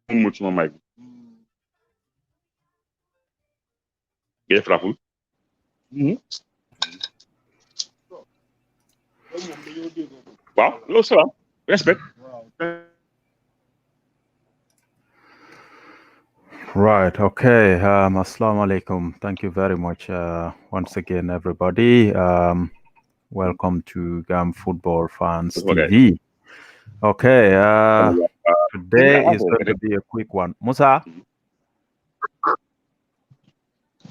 Much more mic. Get frappul. Wow, no salam. Respect. Right. Okay. Assalamu alaikum. Thank you very much once again, everybody. Welcome to GAM Football Fans TV. Okay. Today is going to be a quick one. Musa?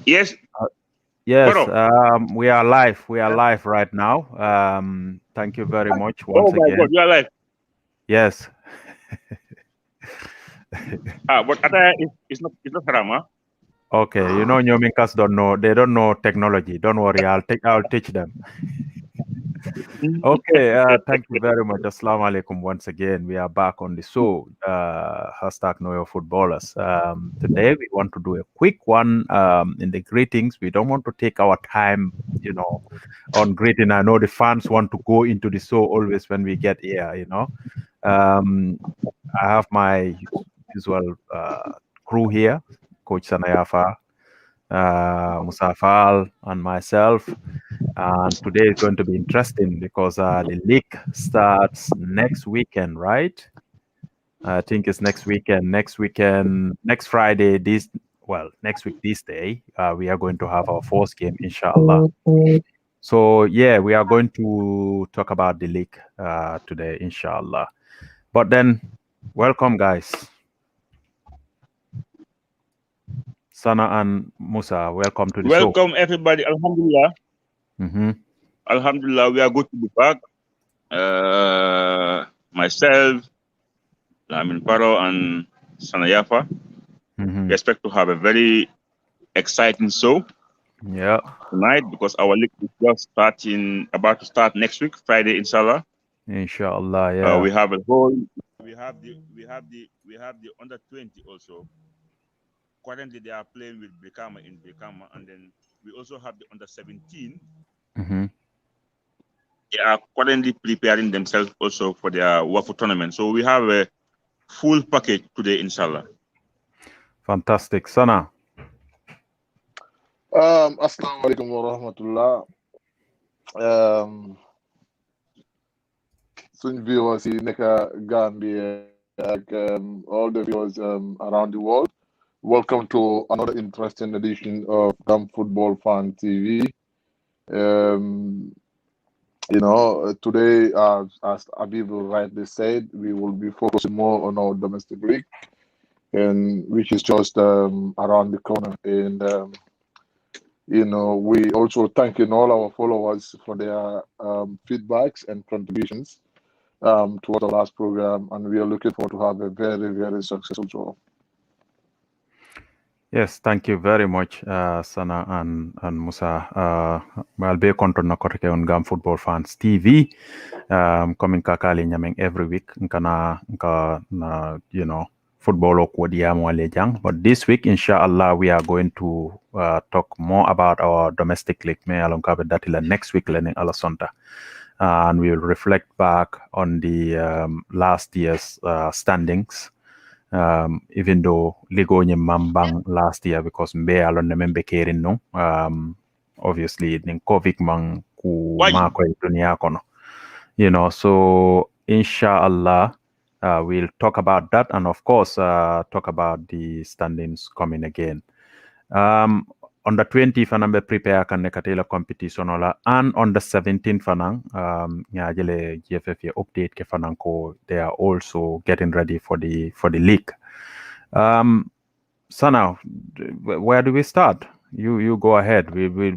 Yes. Yes. We are live. We are live right now. Thank you very much once again. Oh my God, you are live. Yes. But it's not haram, huh? Okay, you know, Nyominkas don't know. They don't know technology. Don't worry, I'll teach them. Okay, thank you very much. Assalamu alaikum once again. We are back on the show. Hashtag Know Your Footballers. Today we want to do a quick one in the greetings. We don't want to take our time, you know, on greeting. I know the fans want to go into the show always when we get here, you know. I have my usual crew here, Coach Sanayafa, Musafal, and myself. And today is going to be interesting because the league starts next weekend, right? I think it's next weekend. Next Friday, next week, this day, we are going to have our fourth game, inshallah. So, yeah, we are going to talk about the league today, inshallah. But then, welcome, guys. Sana and Musa, welcome to the show. Welcome, everybody. Alhamdulillah. Alhamdulillah, we are good to be back. Myself, Lamin Paro, and Sanayafa. We expect to have a very exciting show. Yeah. Tonight, because our league is just about to start next week, Friday, inshallah. Inshallah, yeah. We have the under 20 also. Currently, they are playing with Brikama in Brikama, and then we also have the under 17. They are currently preparing themselves also for their Wafu tournament. So we have a full package today, inshallah. Fantastic. Sana. Assalamu alaikum wa rahmatullah. Soon viewers in Gambia, all the viewers around the world, welcome to another interesting edition of GAM Football Fan TV. You know, today, as Abib rightly said, we will be focusing more on our domestic league, and which is just around the corner. And you know, we also thanking all our followers for their feedbacks and contributions towards the last program, and we are looking forward to have a very, very successful show. Yes, thank you very much, Sana and Musa. I'll be content on GAM Football Fans TV. Coming kakali nyameng every week. You know, football okodiya. But this week, inshallah, we are going to talk more about our domestic league. Next week, learning Alasonta. And we will reflect back on the last year's standings. Even though Ligo Mambang last year because Mbe alon membe kerin no obviously in COVID mang ku mako dunia kono, you know. So inshallah we'll talk about that, and of course talk about the standings coming again. On the 20th fanambe prepare kan nekatela competition ola, and on the 17th fanang nyajele GFF update ke fananko, they are also getting ready for the league. Sana, where do we start? You go ahead. We'll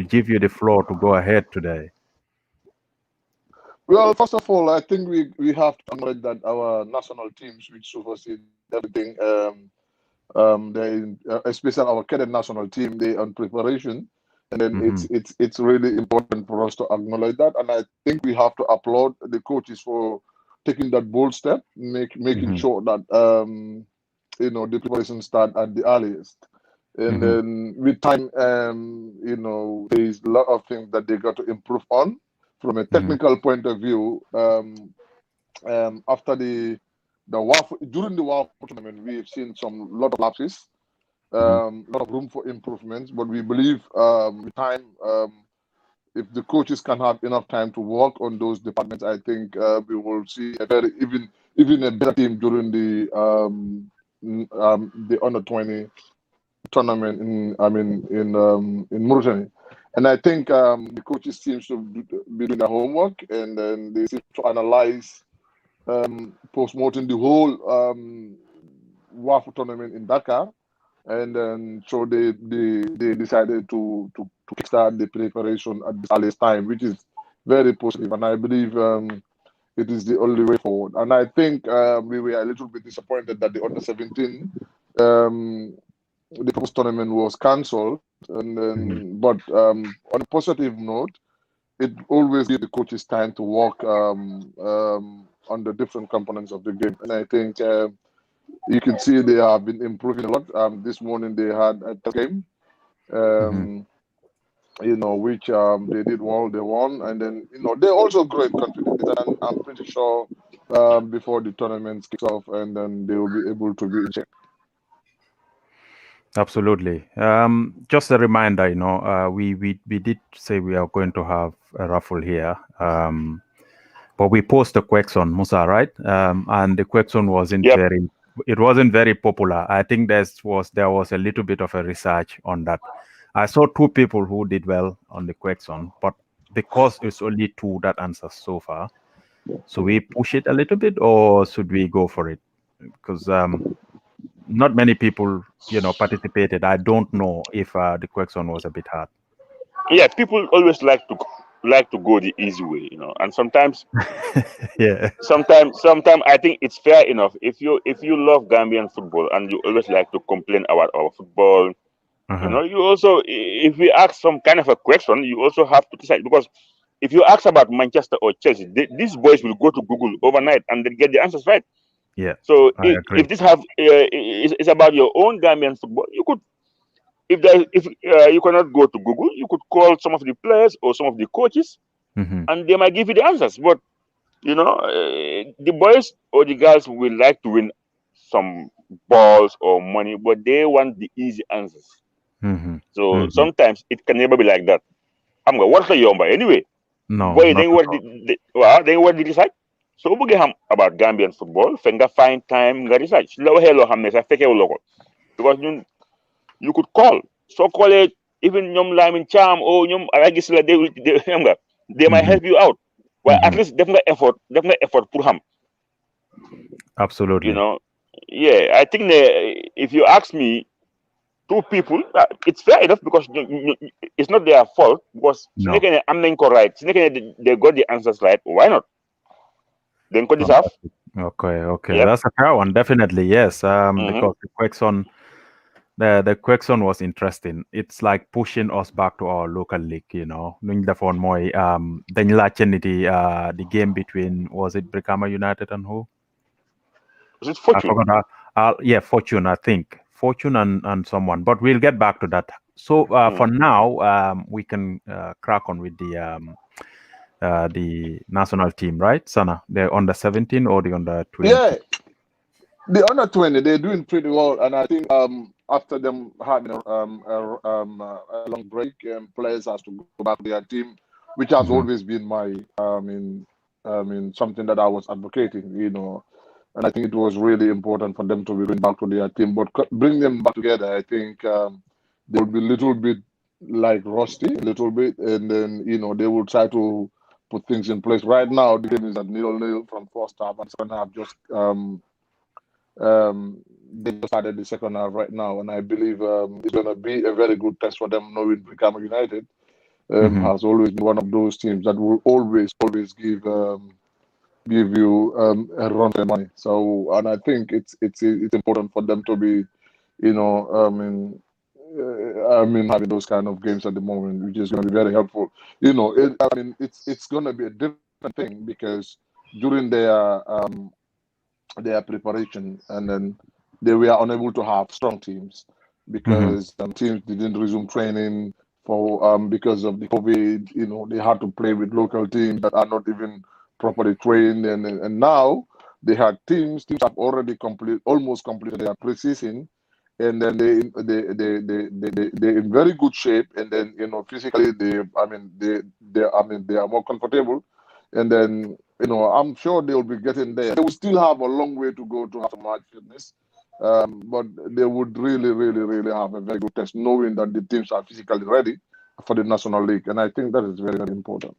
give you the floor to go ahead today. Well, first of all, I think we have to acknowledge that our national teams, which supersede everything, especially our cadet national team, they on preparation, and then it's really important for us to acknowledge that. And I think we have to applaud the coaches for taking that bold step, making sure that the preparation start at the earliest. And then with time, there's a lot of things that they got to improve on from a technical point of view. After the WAF, during the WAF tournament, we've seen some lot of lapses, lot of room for improvements. But we believe with time, if the coaches can have enough time to work on those departments, I think we will see a very even a better team during the under-20 tournament in Mauritania. And I think the coaches seems to be doing their homework, and then they seem to analyze post-mortem the whole WAF tournament in Dakar, and then so they decided to kickstart the preparation at the earliest time, which is very positive, and I believe it is the only way forward. And I think we were a little bit disappointed that the under-17 the post tournament was cancelled, and then but on a positive note, it always gives the coaches time to work on the different components of the game. And I think you can see they have been improving a lot. This morning they had a game, which they did well, they won, and then they also grow in confidence. And I'm pretty sure before the tournament kicks off, and then they will be able to be in shape. Absolutely. Just a reminder, we did say we are going to have a raffle here, but we post the question, Musa, right? And the question wasn't very popular. I think there was a little bit of a research on that. I saw 2 people who did well on the question, but because it's only 2 that answers so far, so we push it a little bit, or should we go for it? Because not many people, participated. I don't know if the question was a bit hard. Yeah, people always like to go the easy way, and sometimes, sometimes I think it's fair enough if you love Gambian football and you always like to complain about our football. You also, if we ask some kind of a question, you also have to decide, because if you ask about Manchester or Chelsea, these boys will go to Google overnight and they get the answers right. Yeah. So if this is about your own Gambian football, you could, if you cannot go to Google, you could call some of the players or some of the coaches, and they might give you the answers. But the boys or the girls will like to win some balls or money, but they want the easy answers. So sometimes it can never be like that. I'm going, what's the yomba anyway? No. Boy, then what did decide? So we get about Gambian football, find time, research. Because you could call. So call it even Nyom Lamin Cham or Nyom Aragisla, they might help you out. Well, at least definitely effort for him. Absolutely. Yeah, I think if you ask me, 2 people, it's fair enough, because it's not their fault, because I'm not correct. They got the answers right. Why not? Then could this have? Okay. Yep. That's a fair one, definitely, yes. Because the question was interesting. It's like pushing us back to our local league, the game between, was it Brikama United and who? Was it Fortune? I forgot. Fortune, I think. Fortune and someone, but we'll get back to that. So for now, we can crack on with the national team, right, Sana? They're under 17 or the under 20? Yeah, the under 20, they're doing pretty well, and I think after them having a long break, players has to go back to their team, which has always been my something that I was advocating, and I think it was really important for them to be going back to their team. But bring them back together, I think they will be a little bit like rusty, a little bit, and then they will try to put things in place. Right now, the game is at 0-0 from first half, and second half just they just started the second half right now, and I believe it's going to be a very good test for them, knowing Brikama United. has always been one of those teams that will always give you a run for their money. So, and I think it's important for them to be, having those kind of games at the moment, which is going to be very helpful. It's going to be a different thing because during their preparation, and then they were unable to have strong teams because teams didn't resume training for because of the COVID. They had to play with local teams that are not even properly trained, and now they had teams have already almost completed their preseason, and then they're in very good shape, and then physically they are more comfortable, and then I'm sure they will be getting there. They will still have a long way to go to have some match fitness, but they would really have a very good test, knowing that the teams are physically ready for the National League, and I think that is very important.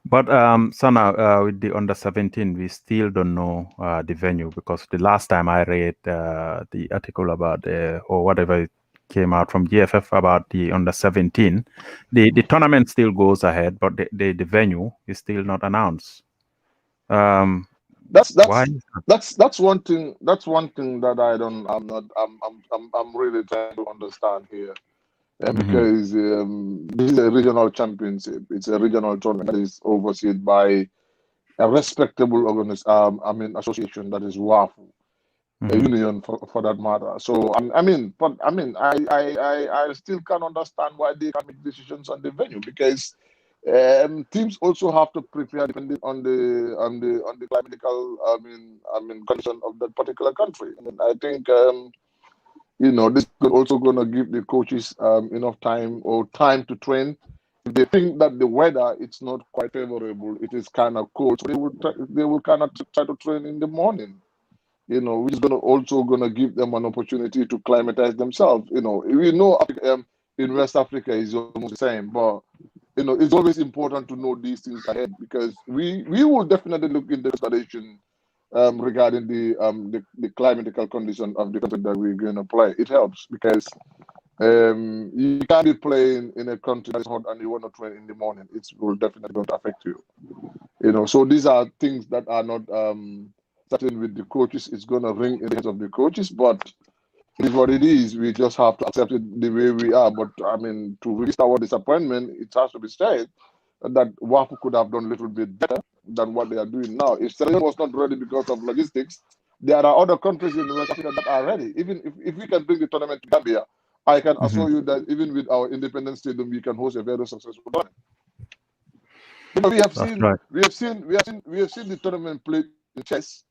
But Sana, with the under-17, we still don't know the venue, because the last time I read the article about or whatever came out from GFF about the under-17, the tournament still goes ahead, but the venue is still not announced. That's one thing. That's one thing that I'm really trying to understand here. Because this is a regional championship. It's a regional tournament that is overseen by a respectable association, that is WAFU, a union for that matter. So I still can't understand why they can't make decisions on the venue, because teams also have to prepare depending on the climatical condition of that particular country. I think this is also going to give the coaches enough time to train. If they think that the weather it's not quite favorable, it is kind of cold, so they will kind of try to train in the morning. Which is also going to give them an opportunity to climatize themselves. We know in West Africa is almost the same, but it's always important to know these things ahead, because we will definitely look into the installation regarding the climatical condition of the country that we're going to play. It helps, because you can't be playing in a country that's hot and you want to train in the morning. It will definitely going to affect you. So these are things that are not certain with the coaches. It's going to ring in the heads of the coaches, but it is what it is. We just have to accept it the way we are. But to register our disappointment, it has to be said that WAFU could have done a little bit better than what they are doing now. If Sierra Leone was not ready because of logistics, there are other countries in West Africa that are ready. Even if we can bring the tournament to Gambia, I can assure you that even with our independent stadium, we can host a very successful tournament. We have seen the tournament played in chess,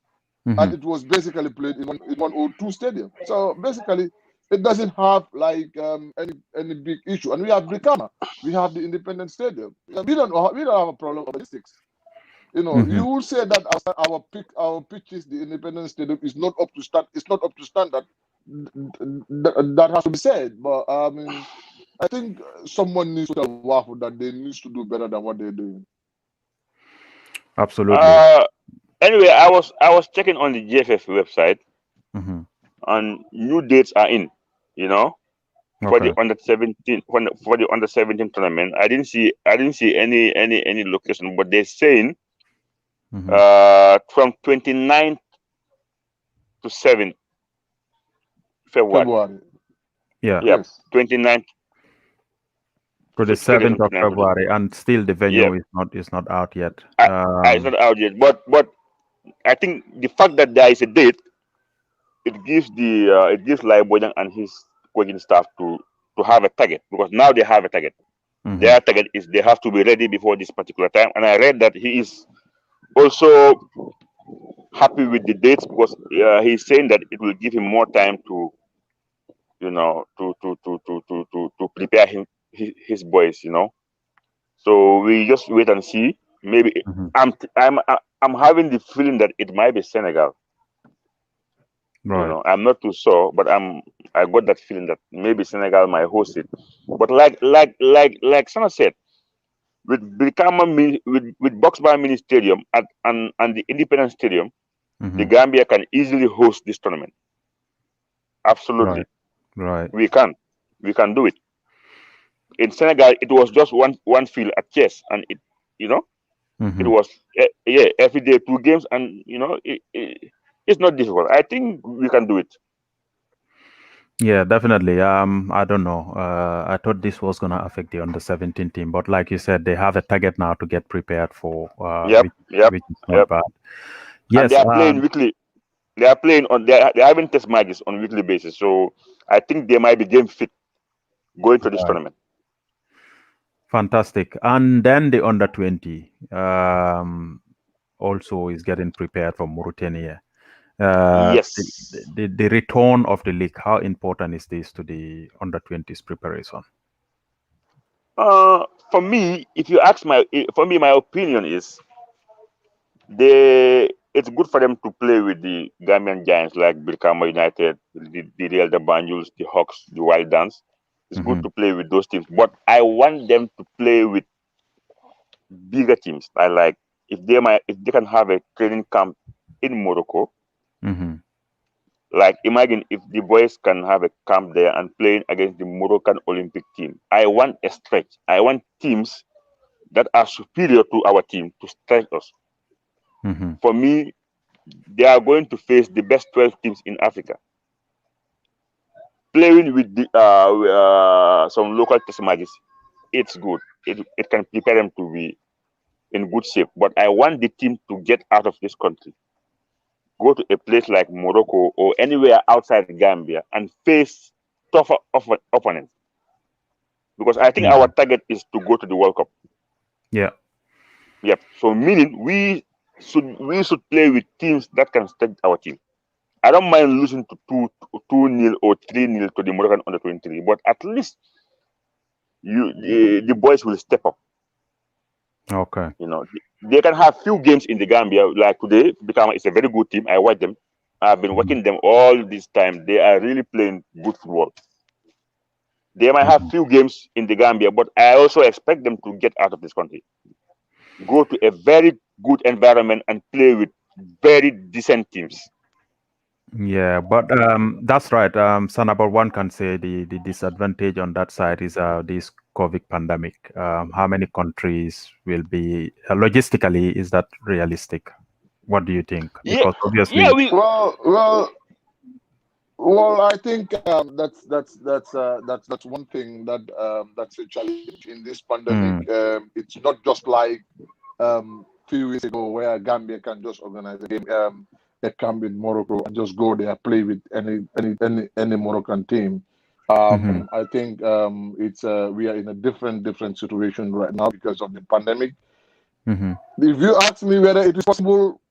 and it was basically played in one or two stadium. So basically, it doesn't have like any big issue. And we have Brikama, we have the independent stadium. We don't have a problem of logistics. You will say that our pitches, the independent stadium, is not up to standard. That has to be said. But I think someone needs to tell WAFU that they need to do better than what they're doing. Absolutely. Anyway, I was checking on the GFF website, and new dates are in. For the under-17 tournament. I didn't see any location, but they're saying from 29th to 7th February. Yeah. Yes. 29th to the 7th of February, and still the venue is not out yet. It's not out yet, but I think the fact that there is a date, it gives Lai Bojang and his coaching staff to have a target, because now they have a target. Their target is they have to be ready before this particular time, and I read that he is also happy with the dates, because he's saying that it will give him more time to prepare his boys. So we just wait and see. Maybe I'm having the feeling that it might be Senegal. Right. I'm not too sure, but I got that feeling that maybe Senegal might host it. But like Sana said, with Brikama with Boxbar Mini Stadium and the Independence Stadium, the Gambia can easily host this tournament. Absolutely. Right. We can do it. In Senegal, it was just one field at chess, and it it was every day 2 games, and it's not difficult. I think we can do it. Yeah, definitely. I don't know. I thought this was gonna affect the under-17 team, but like you said, they have a target now to get prepared for, Yep, yep, which is not yep. bad. And they Yes. are playing weekly. They are playing on. They're having test matches on weekly basis. So I think they might be game fit going to this Right. tournament. Fantastic. And then the under-20 also is getting prepared for Mauritania. Yes. The return of the league, how important is this to the under-20s preparation? For me, if you ask my opinion is it's good for them to play with the Gambian giants like Birkama United, the Real, the Banjuls, the Hawks, the Wild Dance. It's good to play with those teams, but I want them to play with bigger teams. I like if they can have a training camp in Morocco. Like imagine if the boys can have a camp there and playing against the Moroccan Olympic team. I want a stretch. I want teams that are superior to our team to stretch us. For me, they are going to face the best 12 teams in Africa. Playing with some local test matches, it's good. It can prepare them to be in good shape. But I want the team to get out of this country, go to a place like Morocco or anywhere outside Gambia and face tougher opponents. Because I think our target is to go to the World Cup. Yeah. Yep. So meaning we should play with teams that can stretch our team. I don't mind losing to 2-0 or 3-0 to the Moroccan under 23, but at least the boys will step up. Okay. They can have few games in the Gambia. Like today, Bikama is a very good team. I watch them. I've been watching them all this time. They are really playing good football. They might have few games in the Gambia, but I also expect them to get out of this country, go to a very good environment and play with very decent teams. Yeah, but that's right. Sanabor, one can say the disadvantage on that side is this COVID pandemic. How many countries will be logistically? Is that realistic? What do you think? Because obviously, Well, I think that's one thing that's a challenge in this pandemic. It's not just like few weeks ago where Gambia can just organize a game, a camp in Morocco and just go there play with any Moroccan team. I think it's we are in a different situation right now because of the pandemic. If you ask me whether it is possible,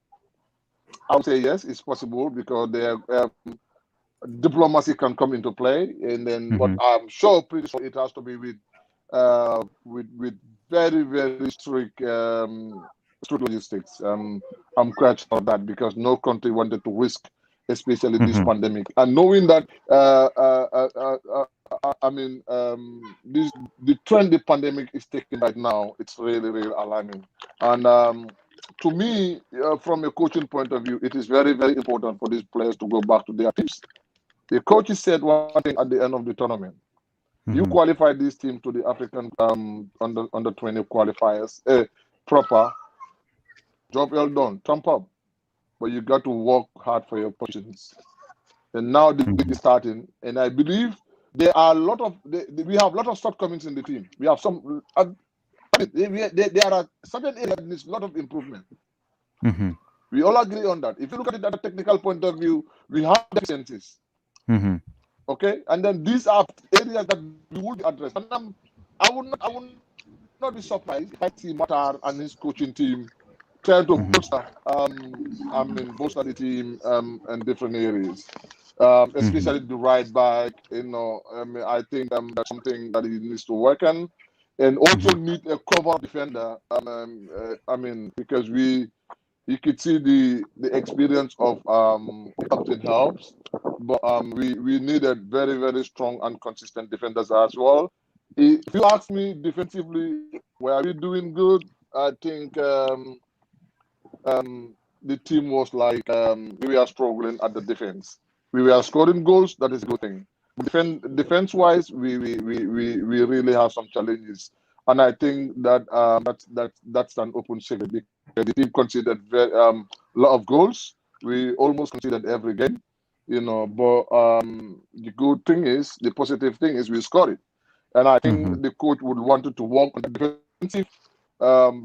I would say yes, it's possible because there diplomacy can come into play, and then but I'm sure pretty sure it has to be with very strict logistics. I'm quite sure of that because no country wanted to risk, especially this pandemic, and knowing that the trend the pandemic is taking right now, it's really alarming. And to me, from a coaching point of view, it is very important for these players to go back to their teams. The coaches said one thing at the end of the tournament. You qualify this team to the African under 20 qualifiers proper. Job well done, thumb up. But you got to work hard for your positions. And now the league is starting, and I believe there are we have a lot of shortcomings in the team. We have some. There are certain areas that needs a lot of improvement. We all agree on that. If you look at it at a technical point of view, we have deficiencies. Okay, and then these are areas that we would address. And I would not be surprised if I see Matar and his coaching team trying to bolster the team in different areas, especially the right back. I think that's something that he needs to work on, and also need a cover defender. Because you could see the experience of Captain helps, but we needed very strong and consistent defenders as well. If you ask me defensively, were we doing good? I think the team was like we were struggling at the defense. We were scoring goals, that is a good thing. Defense-wise, we really have some challenges, and I think that that's an open secret because the team conceded very lot of goals. We almost conceded every game, But the positive thing is we scored it, and I think the coach would wanted to work on the defensive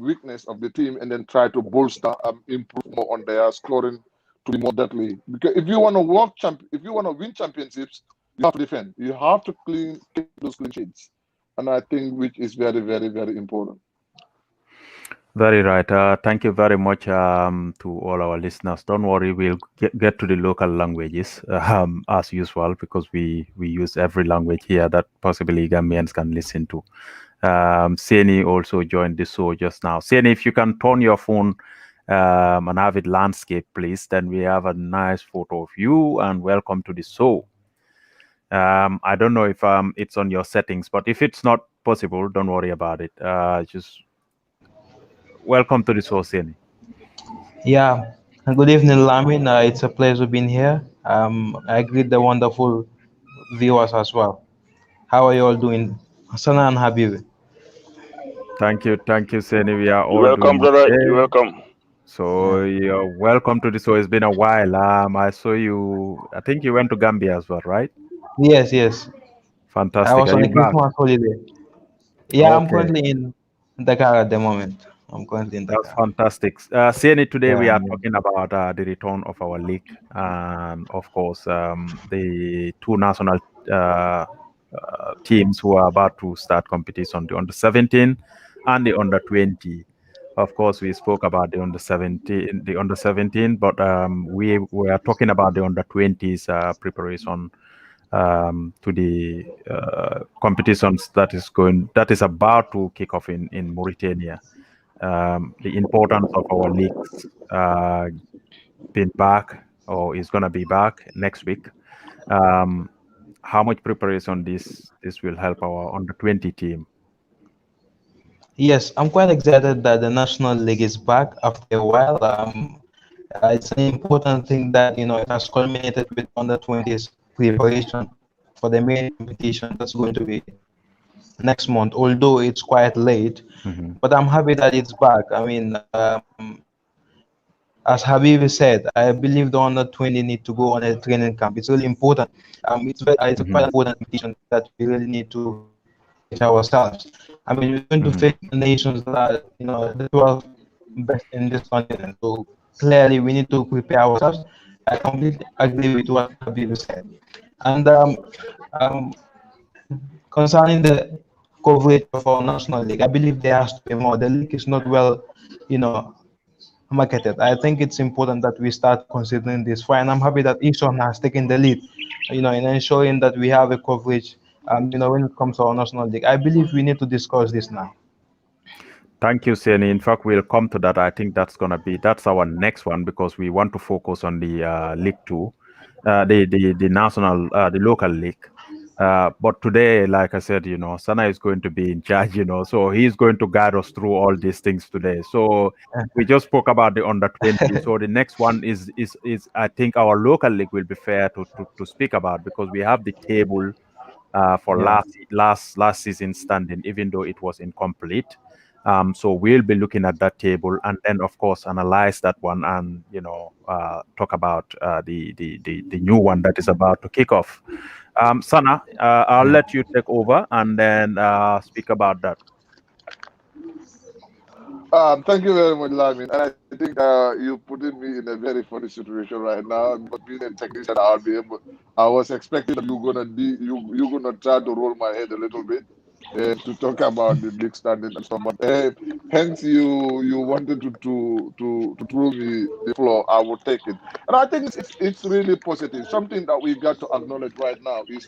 weakness of the team and then try to bolster, improve more on their scoring to be more deadly. Because if you want to win championships, you have to defend. You have to keep those clean sheets, and I think which is very, very, very important. Very right. Thank you very much to all our listeners. Don't worry, we'll get to the local languages as usual because we use every language here that possibly Gambians can listen to. Seni also joined the show just now. Seni, if you can turn your phone and have it landscape, please, then we have a nice photo of you and welcome to the show. I don't know if it's on your settings, but if it's not possible, don't worry about it. Just welcome to the show, Seni. Yeah, good evening, Lamin. It's a pleasure being here. I greet the wonderful viewers as well. How are you all doing? Sana and Habib. Thank you, Seni. We are all welcome, doing brother. okay. You're welcome. So you're welcome to the show. It's been a while. I saw you. I think you went to Gambia as well, right? Yes. Fantastic. I was Are on you a back? Christmas holiday. Yeah, I'm Okay, currently in Dakar at the moment. that's fantastic. Seni, today we Yeah, are talking about the return of our league, and of course, the two national teams who are about to start competition, the under 17 and the under 20. Of course, we spoke about the under 17, but we are talking about the under 20s preparation to the competitions that is about to kick off in Mauritania. The importance of our leagues being back or is going to be back next week. How much preparation this will help our under 20 team. Yes, I'm quite excited that the National League is back after a while. It's an important thing that it has culminated with under 20s preparation for the main competition that's going to be next month. Although it's quite late, but I'm happy that it's back. I mean, as Habib said, I believe the under 20 need to go on a training camp. It's really important. It's a quite important competition that we really need to prepare ourselves. I mean, we're going to face nations that are, the 12 best in this continent. So clearly, we need to prepare ourselves. I completely agree with what Habib said. And concerning the coverage of our national league, I believe there has to be more. The league is not well, marketed. I think it's important that we start considering this. Fine, I'm happy that Eastern has taken the lead, in ensuring that we have a coverage, when it comes to our national league. I believe we need to discuss this now. Thank you, Seni. In fact, we'll come to that. I think that's our next one because we want to focus on the League 2, the national, the local league. But today, like I said, Sana is going to be in charge, so he's going to guide us through all these things today. So we just spoke about the under 20. So the next one is I think our local league will be fair to speak about because we have the table for last season standing, even though it was incomplete. So we'll be looking at that table and then, of course, analyze that one and talk about the new one that is about to kick off. Sana, I'll let you take over and then speak about that. Thank you very much, Lamin. And I think you putting me in a very funny situation right now. But being a technician, I was expecting that you're gonna try to roll my head a little bit to talk about the league standing and stuff. But hence you wanted to throw me the floor. I will take it, and I think it's really positive. Something that we got to acknowledge right now is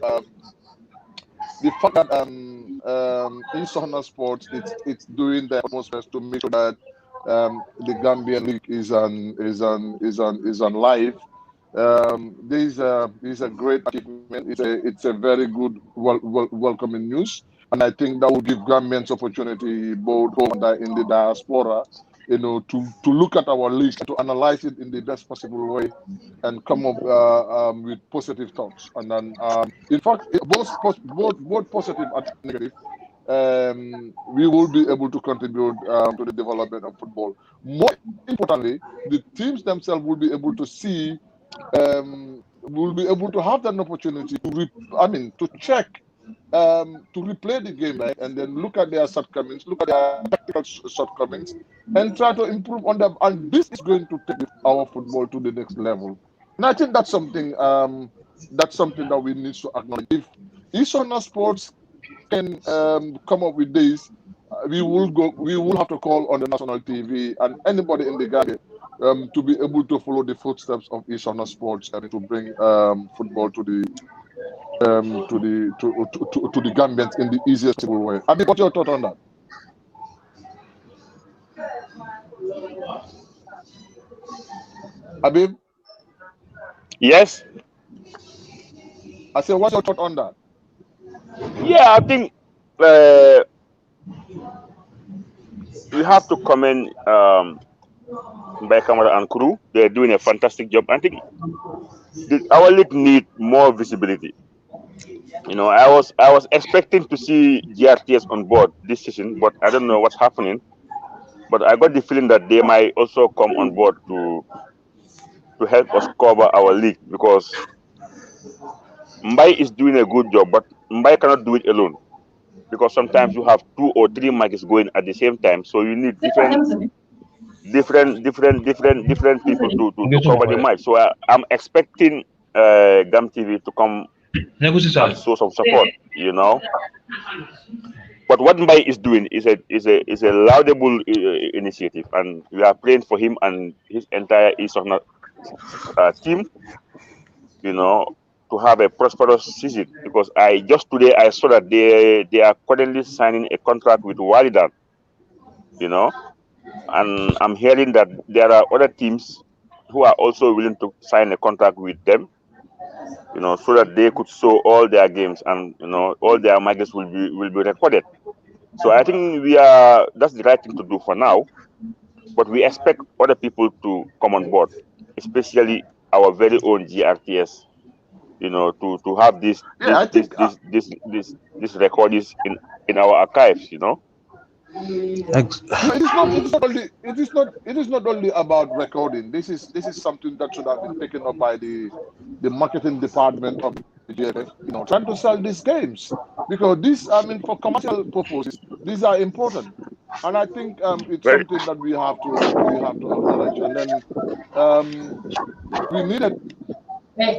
the fact that in Sohana Sports it's doing the utmost best to make sure that the Gambian league is on live. This is a great achievement. It's a very good welcoming news, and I think that will give Gambians opportunity both home and in the diaspora to look at our league, to analyze it in the best possible way, and come up with positive thoughts. And then, in fact, both positive and negative, we will be able to contribute to the development of football. More importantly, the teams themselves will be able to see, will be able to have that opportunity to check, to replay the game, right, and then look at their shortcomings, look at their tactical shortcomings, and try to improve on them. And this is going to take our football to the next level. And I think that's something that we need to acknowledge. If Isona Sports can come up with this, we will have to call on the national TV and anybody in the Gambia to be able to follow the footsteps of Isona Sports and to bring football to the Gambians in the easiest possible way. I mean, what's your thought on that? Habib? Yes. I said, what's your thought on that? Yeah, I think we have to commend by Camara and crew. They're doing a fantastic job. I think our league need more visibility. I was expecting to see GRTS on board this season, but I don't know what's happening. But I got the feeling that they might also come on board to help us cover our league, because Mbai is doing a good job, but Mbai cannot do it alone, because sometimes you have 2 or 3 mics going at the same time, so you need different people to cover the mic. So I'm expecting GAM TV to come as source of support, But what Mbai is doing is a laudable initiative, and we are praying for him and his entire Isona team, to have a prosperous season. Because today I saw that they are currently signing a contract with Walidan, and I'm hearing that there are other teams who are also willing to sign a contract with them, so that they could show all their games, and all their matches will be recorded. So I think that's the right thing to do for now, but we expect other people to come on board, especially our very own GRTS, to have this recordings in our archives, It is not only about recording. This is something that should have been taken up by the marketing department of the GFF, trying to sell these games, because for commercial purposes, these are important, and I think it's something that we have to acknowledge. And then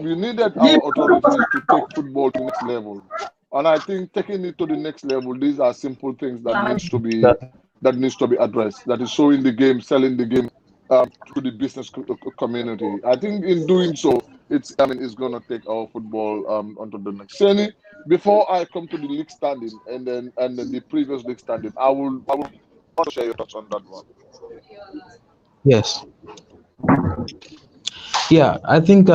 we needed our authorities to take football to the next level. And I think taking it to the next level, these are simple things that needs to be addressed. That is showing the game, selling the game to the business community. I think in doing so, it's going to take our football onto the next. Seni, before I come to the league standing and then the previous league standing, I will want to share your thoughts on that one. Yes. Yeah, I think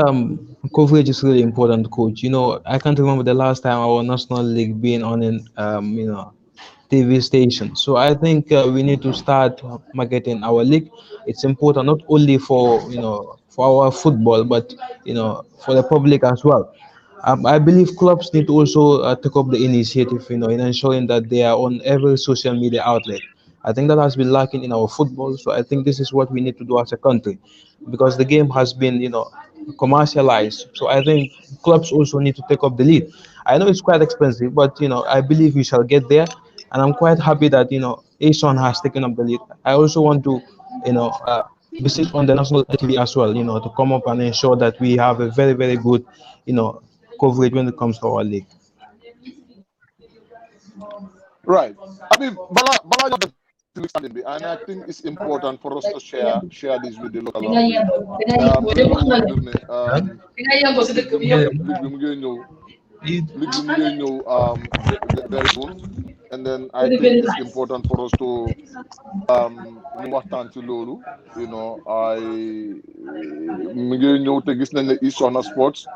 coverage is really important, coach. I can't remember the last time our national league being on an TV station. So I think we need to start marketing our league. It's important not only for for our football, but for the public as well. I believe clubs need to also take up the initiative, in ensuring that they are on every social media outlet. I think that has been lacking in our football. So I think this is what we need to do as a country, because the game has been, commercialized. So I think clubs also need to take up the lead. I know it's quite expensive, but I believe we shall get there, and I'm quite happy that ASON has taken up the lead. I also want to, visit on the national TV as well, to come up and ensure that we have a very, very good, coverage when it comes to our league. Right. I mean, Bala and I think it's important for us to share this with the local very soon. And then I think it's important for us to to Lulu. Isona Sports.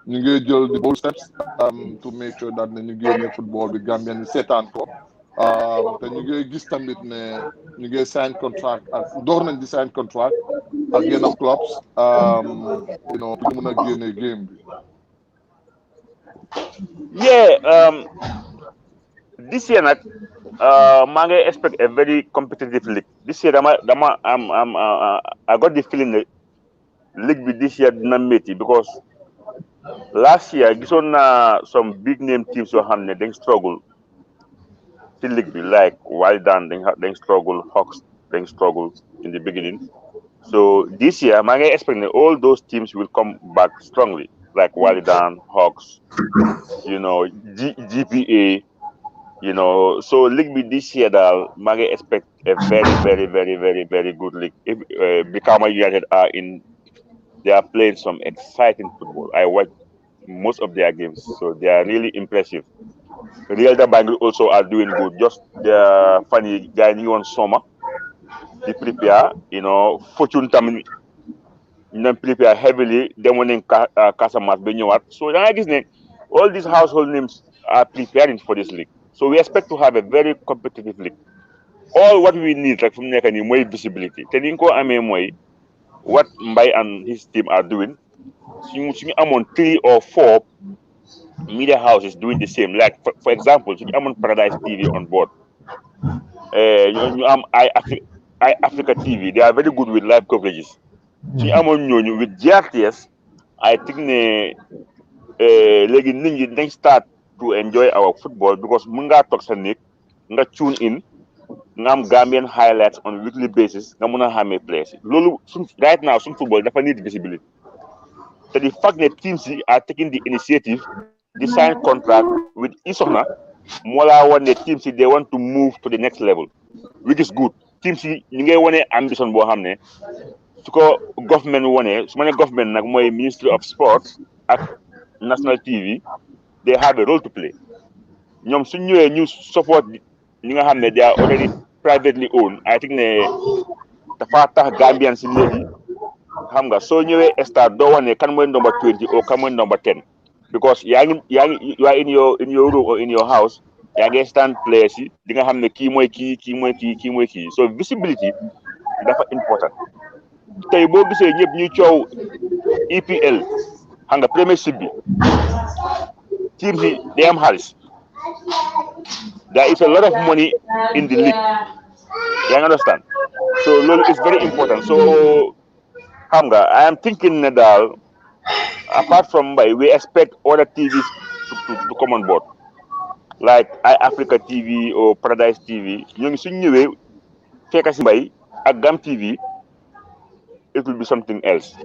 You get the bold steps to make sure that the Nigerian football, the Gambian set and te ñu ngi gis tamit ne ñu ngi sign contract ak door nañ di sign contract ak yenn clubs you know pour ñu mën a génne game bi. Yeah, this year nag maa ngi expect a very competitive league. This year I got the feeling that league bi this year dina métti because last year gisoon naa some big name teams yoo xam ne dañ struggle ci league bi like Wildaan dañ struggle, Hawks dañ struggle in the beginning. So this year maa ngi expect that all those teams will come back strongly like Wildaan, Hawks, you know, GPA. You know, so league bi this year daal maa ngi expect a very good league. If Brikama United they are playing some exciting football. I watch most of their games, so they are really impressive. Real Bangalore also are doing good. Just the funny guy new on summer, they prepare. You know, Fortune Tamin, them prepare heavily. Them winning Casamas Benyawat. So I guess all these household names are preparing for this league. So we expect to have a very competitive league. All what we need, like from Nekani, more visibility. Teninko Ame what Mbai and his team are doing. I'm on 3 or 4 media houses doing the same. Like for example, I'm on Paradise TV on board. I'm Africa TV. They are very good with live coverages. I'm on with GRTS. I think they start to enjoy our football because Munga Toxanic, nga tune in, ngam Gambian highlights on a weekly basis, ngamuna hame players. Right now, some football definitely need visibility. So the fact that teams are taking the initiative, they sign contract with Isona, Mola when the teams they want to move to the next level, which is good. Teams you want ambition bo hamne, so government want so many government like my Ministry of Sports at National TV, they have a role to play. Ñom suñ ñëwé ñu support ñi nga xamné they are already privately owned. I think ne dafa tax Gambian ci légui xam nga so ñëwé start do wone kan moy number 20 or kan moy number 10 because you are in your room or in your house yaa ngi stand players yi di nga xam ne kii mooy kii so visibility dafa important tey boo gisee ñëpp ñuy coow EPL xam nga Premiership bi teams yi day am xaalis there is a lot of money in the league yaa understand so loolu is very important so xam nga I am thinking ne daal apart from Mbai, we expect other TVs to come on board, like iAfrica TV or Paradise TV. Young Sunniwe, take us Mbai, at GAM TV, it will be something else.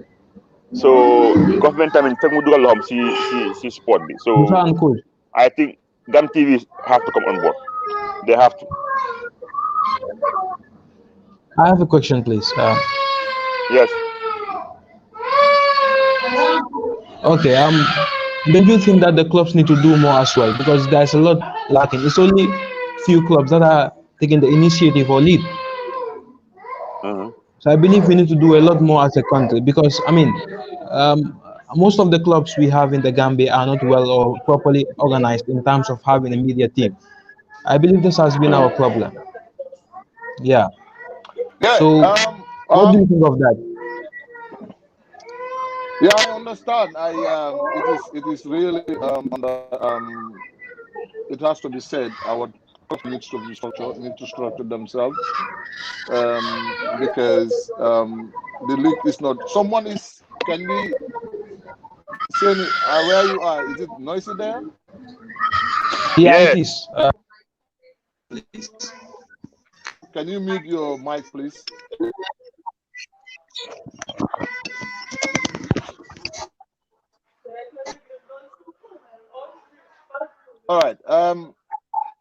So, government, I mean, see sport. So, I think GAM TV have to come on board. They have to. I have a question, please. Yes. Okay, don't you think that the clubs need to do more as well? Because there's a lot lacking. It's only few clubs that are taking the initiative or lead. So I believe we need to do a lot more as a country because, I mean, most of the clubs we have in the Gambia are not well or properly organized in terms of having a media team. I believe this has been our problem. Yeah. So what do you think of that? Yeah, I understand. It is really it has to be said. Our clubs need to structure themselves because the league is not. Someone is. Can we say where you are? Is it noisy there? Yeah, it is. Can you mute your mic, please? All right,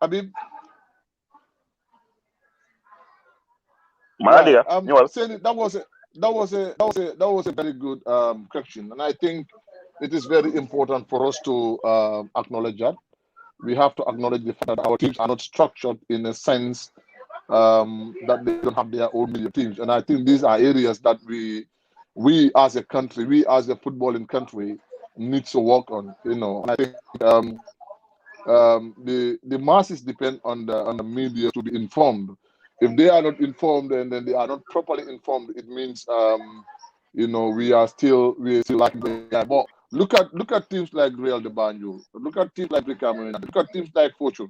Habib. Yeah, that was a very good question, and I think it is very important for us to acknowledge that. We have to acknowledge the fact that our teams are not structured in a sense that they don't have their own media teams, and I think these are areas that we as a country, we as a footballing country, needs to work on. You know, and I think the masses depend on the media to be informed. If they are not informed and then they are not properly informed, it means we're still lacking the but look at teams like Real de Banjul, look at teams like Brica Marina, look at teams like Fortune.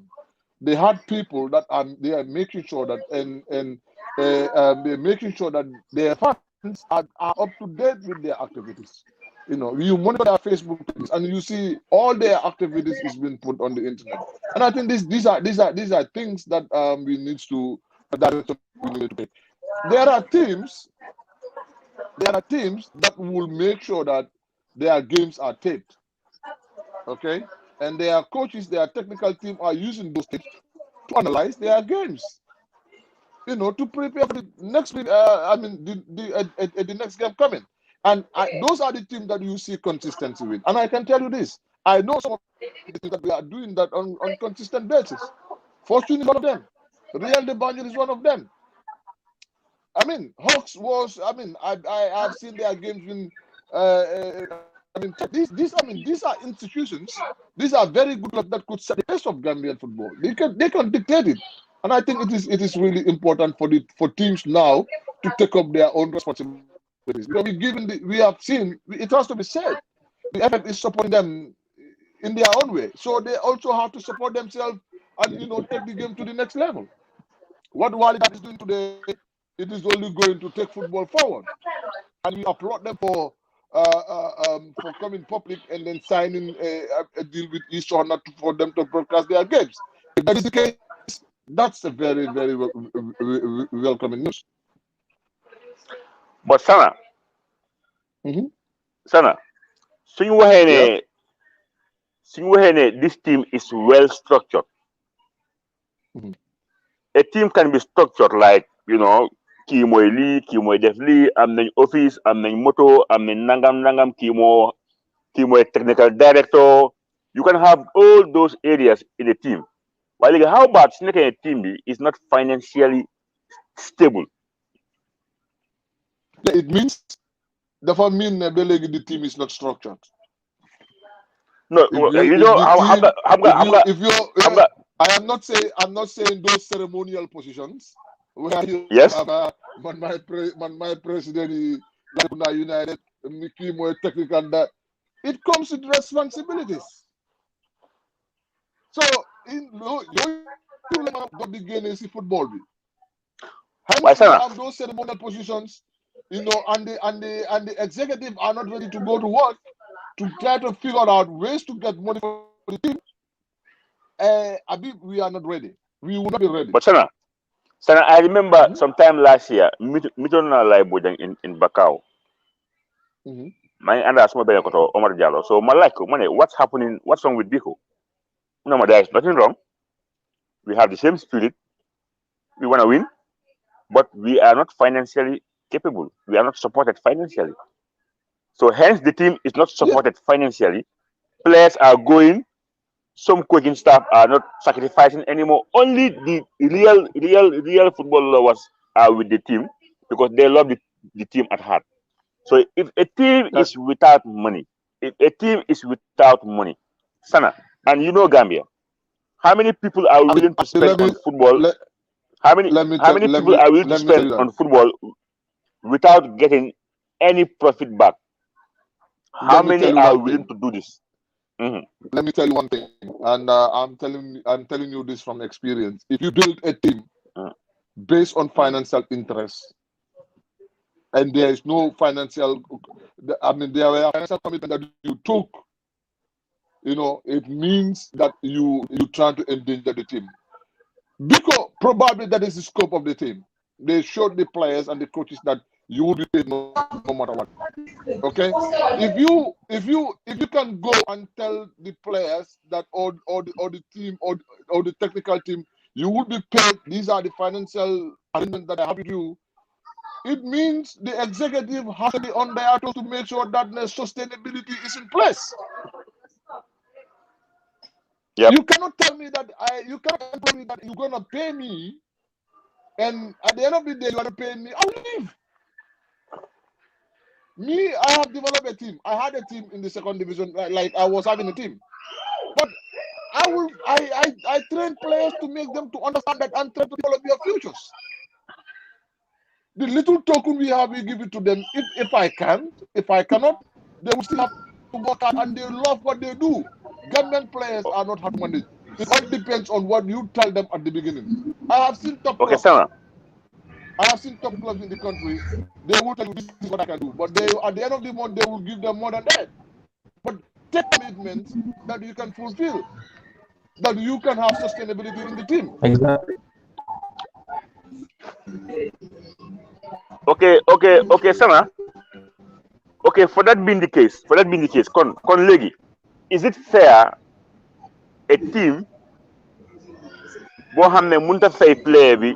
They had people that they are making sure that they're making sure that their fans are up to date with their activities. You monitor their Facebook pages and you see all their activities is being put on the internet. And I think these are things that we need to take. There are teams that will make sure that their games are taped. Okay? And their coaches, their technical team are using those tapes to analyze their games. To prepare for the next week. The next game coming. And those are the teams that you see consistency with. And I can tell you this: I know some of the teams that we are doing that on consistent basis. Fortune is one of them. Real de Banjul is one of them. Hawks was. I've seen their games in. These are institutions. These are very good clubs that could set the pace of Gambian football. They can dictate it, and I think it is really important for teams now to take up their own responsibilities. We have seen it has to be said. The FF is supporting them in their own way, so they also have to support themselves and take the game to the next level. What Walidat is doing today, it is only going to take football forward, and we applaud them for coming public and then signing a deal with East China for them to broadcast their games. If that is the case, that's a very, very welcoming news. But Sana, suñu waxee ne this team is well structured. A team can be structured like kii mooy lii kii mooy def lii am nañ office am nañ moto am nañ nangam kii mooy technical director. You can have all those areas in a team. But how about su nekkee team bi is not financially stable? It means dafa mean ne ba léegi the team is not structured. No, I'm not saying those ceremonial positions where you yes have my president United Mickey more technical that it comes with responsibilities. So in the game is football. Hence you have those ceremonial positions, and the executive are not ready to go to work to try to figure out ways to get money for the team. We are not ready. We will not be ready. But Sana, I remember sometime last year, Mitona Live in Bakau. My and that's my Omar Jallo. So what's happening? What's wrong with Biko? No, there is nothing wrong. We have the same spirit. We want to win, but we are not financially capable. We are not supported financially. So hence the team is not supported financially. Players are going. Some coaching staff are not sacrificing anymore. Only the real football lovers are with the team because they love the team at heart. So if a team is without money, Sana, and Gambia, how many people are willing to spend on football? How many people are willing to spend on football without getting any profit back? How many are willing to do this? Let me tell you one thing, and I'm telling you this from experience. If you build a team based on financial interests, and there is no financial, there were financial commitment that you took, it means that you try to endanger the team. Because probably that is the scope of the team. They showed the players and the coaches that you will be paid no matter what. Okay, if you can go and tell the players that or the team or the technical team you will be paid. These are the financial arrangements that I have with you. It means the executive has to be on their toes to make sure that the sustainability is in place. Yep. You cannot tell me that you're gonna pay me, and at the end of the day, you're gonna pay me. I'll leave. Me, I have developed a team. I had a team in the second division, like I was having a team. But I train players to make them to understand that and try to develop their futures. The little token we have, we give it to them. If I can, if I cannot, they will still have to work hard and they love what they do. Gambian players are not hard to manage. It all depends on what you tell them at the beginning. I have seen top clubs. I have seen top clubs in the country. They will tell you this is what I can do, but they at the end of the month they will give them more than that. But take commitments that you can fulfill, that you can have sustainability in the team. Exactly. Okay, Sama. Okay, for that being the case, con Legi, is it fair a team boo xam ne mënut a fay player bi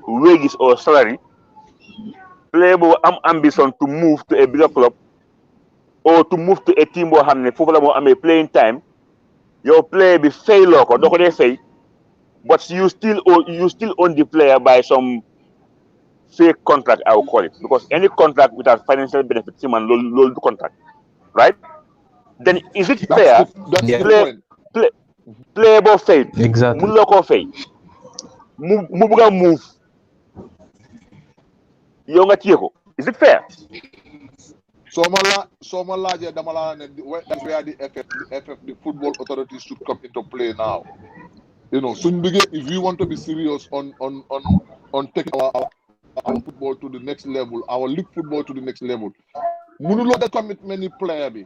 wages or salary, player boo am ambition to move to a bigger club or to move to a team boo xam ne foofu la moo amee playing time, yow player bi fay loo ko doo ko dee fay, but you still own the player by some fake contract, I will call it, because any contract without financial benefit, low contract, right? Then is it fair? Play both faith. Exactly. Muloko faith. Mubuga move. Yonga tieko. Is it fair? So Malaja Damala, that's where the football authorities should come into play now. You know, soon begin if we want to be serious on taking our football to the next level, our league football to the next level. Munulo the commitment ni player be.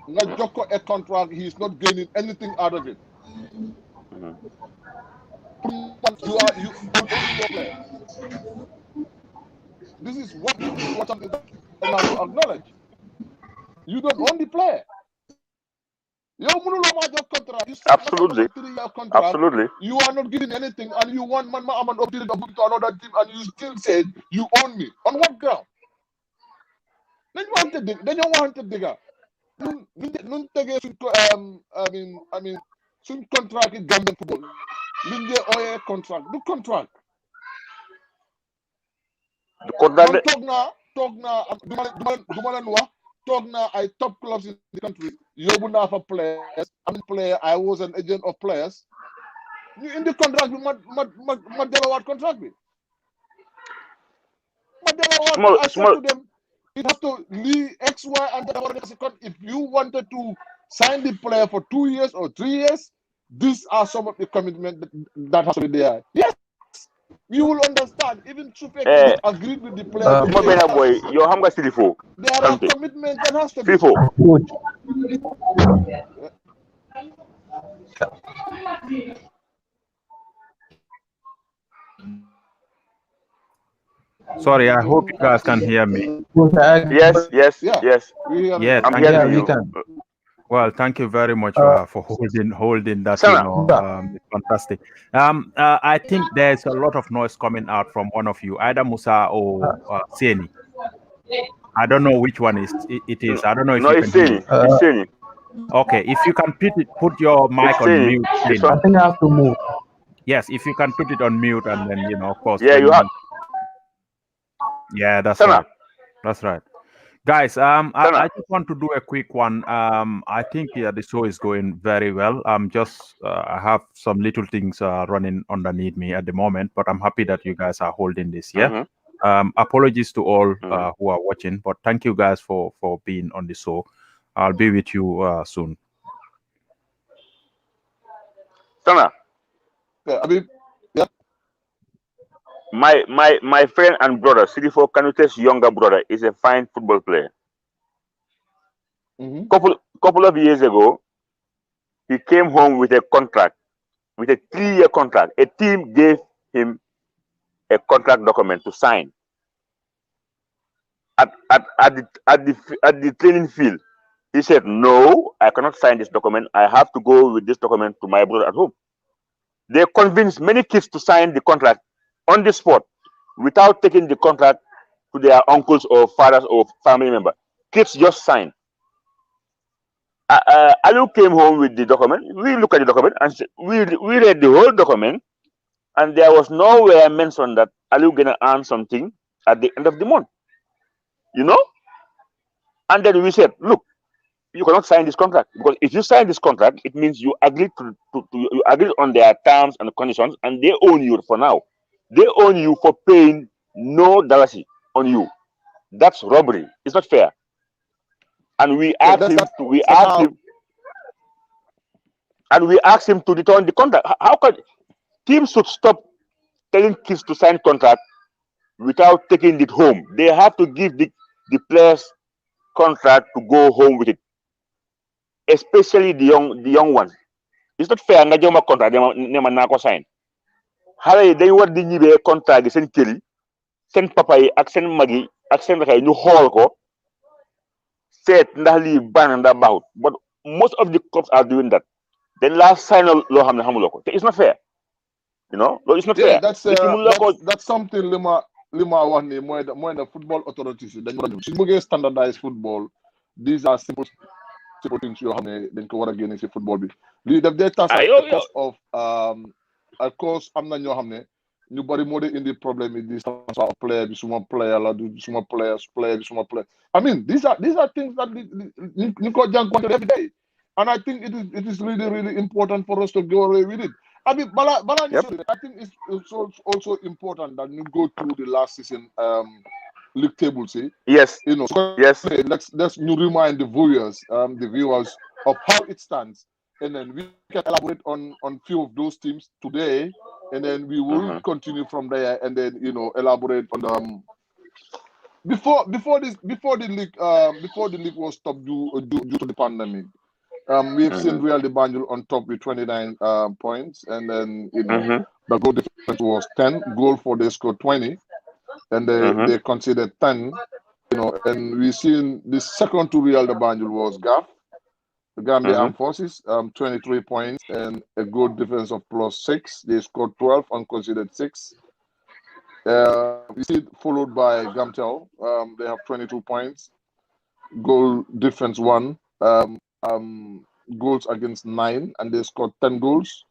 Not Joko a contract, he is not gaining anything out of it. You are your player. This is what something that I have to acknowledge. You don't own the player. Contract. You Absolutely. Contract. Absolutely. You are not giving anything, and you want man up to another team, and you still say you own me. On what ground? Then you want to dig up. I mean, some contract in Gambian football. Linde oye contract. The contract. The contract. Talk now, I top clubs in the country. You're not for players. I'm a player. I was an agent of players. In the contract, what contract with? I said to them, it has to leave X, Y, and Z. If you wanted to sign the player for 2 years or 3 years, these are some of the commitments that has to be there. Yes. You will understand. Even Chupek agreed with the player. Boy, your hunger still folk. There are commitments that has to be. Sorry, I hope you guys can hear me. Yes. Yeah, I'm hearing you. Well, thank you very much for holding that. It's fantastic. I think there's a lot of noise coming out from one of you, either Musa or Seni. I don't know which one it is. I don't know if you can hear. It's Seni. Okay, if you can put your mic on mute. I think I have to move. Yes, if you can put it on mute, and then of course. Yeah, you have. Yeah, that's right. That's right. Guys, I just want to do a quick one. I think the show is going very well. I have some little things running underneath me at the moment, but I'm happy that you guys are holding this. Yeah. Apologies to all who are watching, but thank you guys for being on the show. I'll be with you soon. Sana. My friend and brother, CD4 Kanute's younger brother, is a fine football player. Couple of years ago, he came home with a contract, with a 3-year contract. A team gave him a contract document to sign. At the training field, he said, "No, I cannot sign this document. I have to go with this document to my brother at home." They convinced many kids to sign the contract on the spot without taking the contract to their uncles or fathers or family member. Kids just signed. Aliu came home with the document. We looked at the document and we read the whole document, and there was nowhere mentioned that Aliu gonna earn something at the end of the month. You know? And then we said, look, you cannot sign this contract, because if you sign this contract, it means you agreed you agreed on their terms and conditions, and they own you for now. They own you for paying no dollars on you. That's robbery. It's not fair. And we Yeah, asked him that's to. We that's asked how. him, and we asked him to return the contract. How can teams should stop telling kids to sign contract without taking it home? They have to give the players contract to go home with it, especially the young ones. It's not fair nga jox ma contrat ne ma naa ko sign. Xale yi dañ war di ñibbee contrat gi seen kër yi, seen papa yi ak seen mag yi ak seen rakk yi ñu xool ko seet ndax lii baax na ndax baaxut. But most of the clubs are doing that. Then last sign loo xam ne xamuloo ko te it's not fair. You know, it's not Yeah, fair. Nit ki mun la ko that's something lima wax ni mooy the football authorities yi dañ war a ñëw suñ bëggee standardize football. These are simple things yoo xam ne dañ ko war a génne si football bi. lii daf dee tas because of course am na ñoo xam ne ñu bari moo dee indi problème yi di transfer player bi suma player la du suma player bi suma player. I mean these are things that ñu ko jànkuwante every day, and I think it is really important for us to go away with it. I mean, I think it's also important that you go through the last season league table. See, yes, you know, yes. Let's you remind the viewers of how it stands, and then we can elaborate on few of those teams today, and then we will continue from there, and then elaborate on before the league was stopped due to the pandemic. We've seen Real de Banjul on top with 29 points, and then the goal difference was 10. Goal for they scored 20, and they conceded 10. And we seen the second to Real de Banjul was GAF, the Gambia Armed Forces, 23 points and a goal difference of +6. They scored 12 and conceded 6. We see it followed by Gamtel. They have 22 points, goal difference 1. Goals against 9, and they scored 10 goals.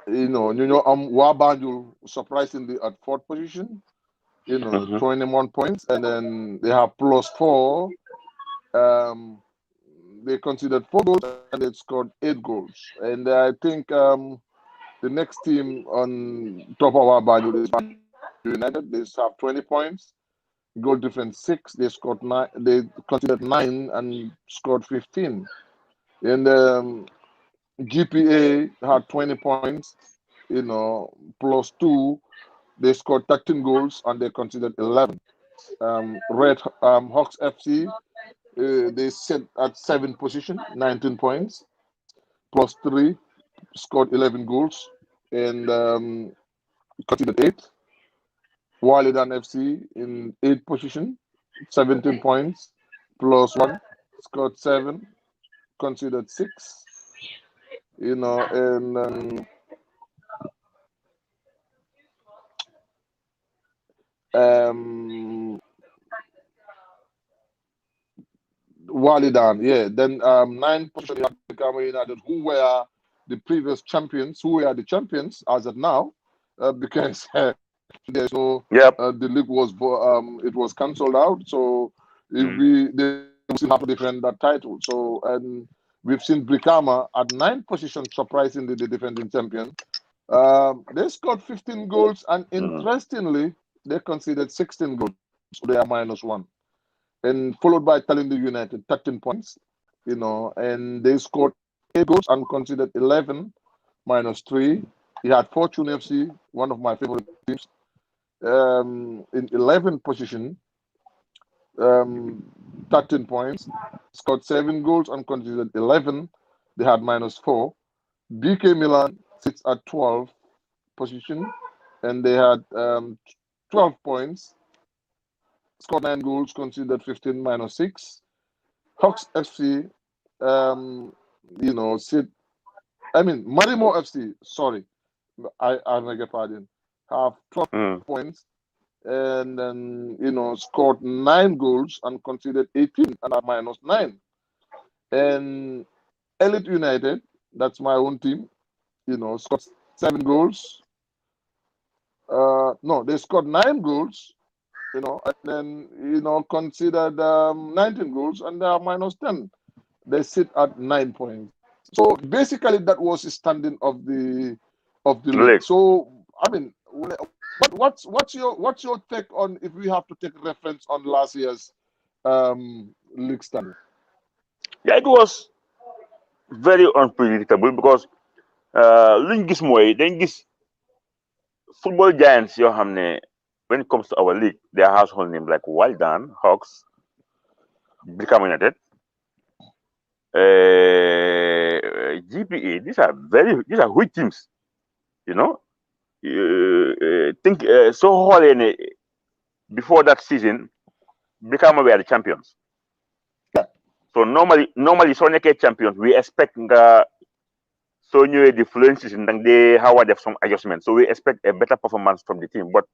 Wabanjul surprisingly at 4th position, 21 points, and then they have +4. They considered 4 goals and they scored 8 goals. And I think the next team on top of Wabanjul is United. They have 20 points. Goal difference 6. They scored 9. They considered 9 and scored 15. And GPA had 20 points. +2. They scored 13 goals and they considered 11. Red Hawks FC. They sit at 7th position, 19 points. +3. Scored 11 goals and considered 8. Walidan FC in 8th position, 17 points, +1, scored 7, considered 6. And Walidan, yeah. Then 9th position Brikama United, who were the previous champions, who were the champions as of now, because so the league was it was cancelled out. So if they still have to defend that title. So and we've seen Brikama at 9th position, surprisingly the defending champion. They scored 15 goals, and interestingly, they conceded 16 goals. So they are -1. And followed by Talindi United, 13 points. And they scored 8 goals and conceded 11, -3. He had Fortune FC, one of my favorite teams, in 11th position, 13 points, scored 7 goals and conceded 11. They had -4. BK Milan sits at 12th position, and they had 12 points, scored 9 goals, conceded 15, -6. Hawks FC, Marimo FC, sorry, I beg your pardon, have 12 points, and then scored 9 goals and conceded 18 and are -9. And Elite United, that's my own team, scored 7 goals. No, they scored 9 goals and then considered 19 goals, and they are -10. They sit at 9 points. So basically, that was the standing of the league. So I mean, what's your take on, if we have to take reference on last year's league standing? Yeah, it was very unpredictable because luñ gis mooy dañ gis football giants yoo xam ne when it comes to our league, their household name like Waldan, Hawks, Brikama United, GPA. These are huge teams. Think so whole before that season, Brikama were the champions. So normally so nekkee champions, we expect nga so ñëwee the following season dang they how have some adjustments. So we expect a better performance from the team. But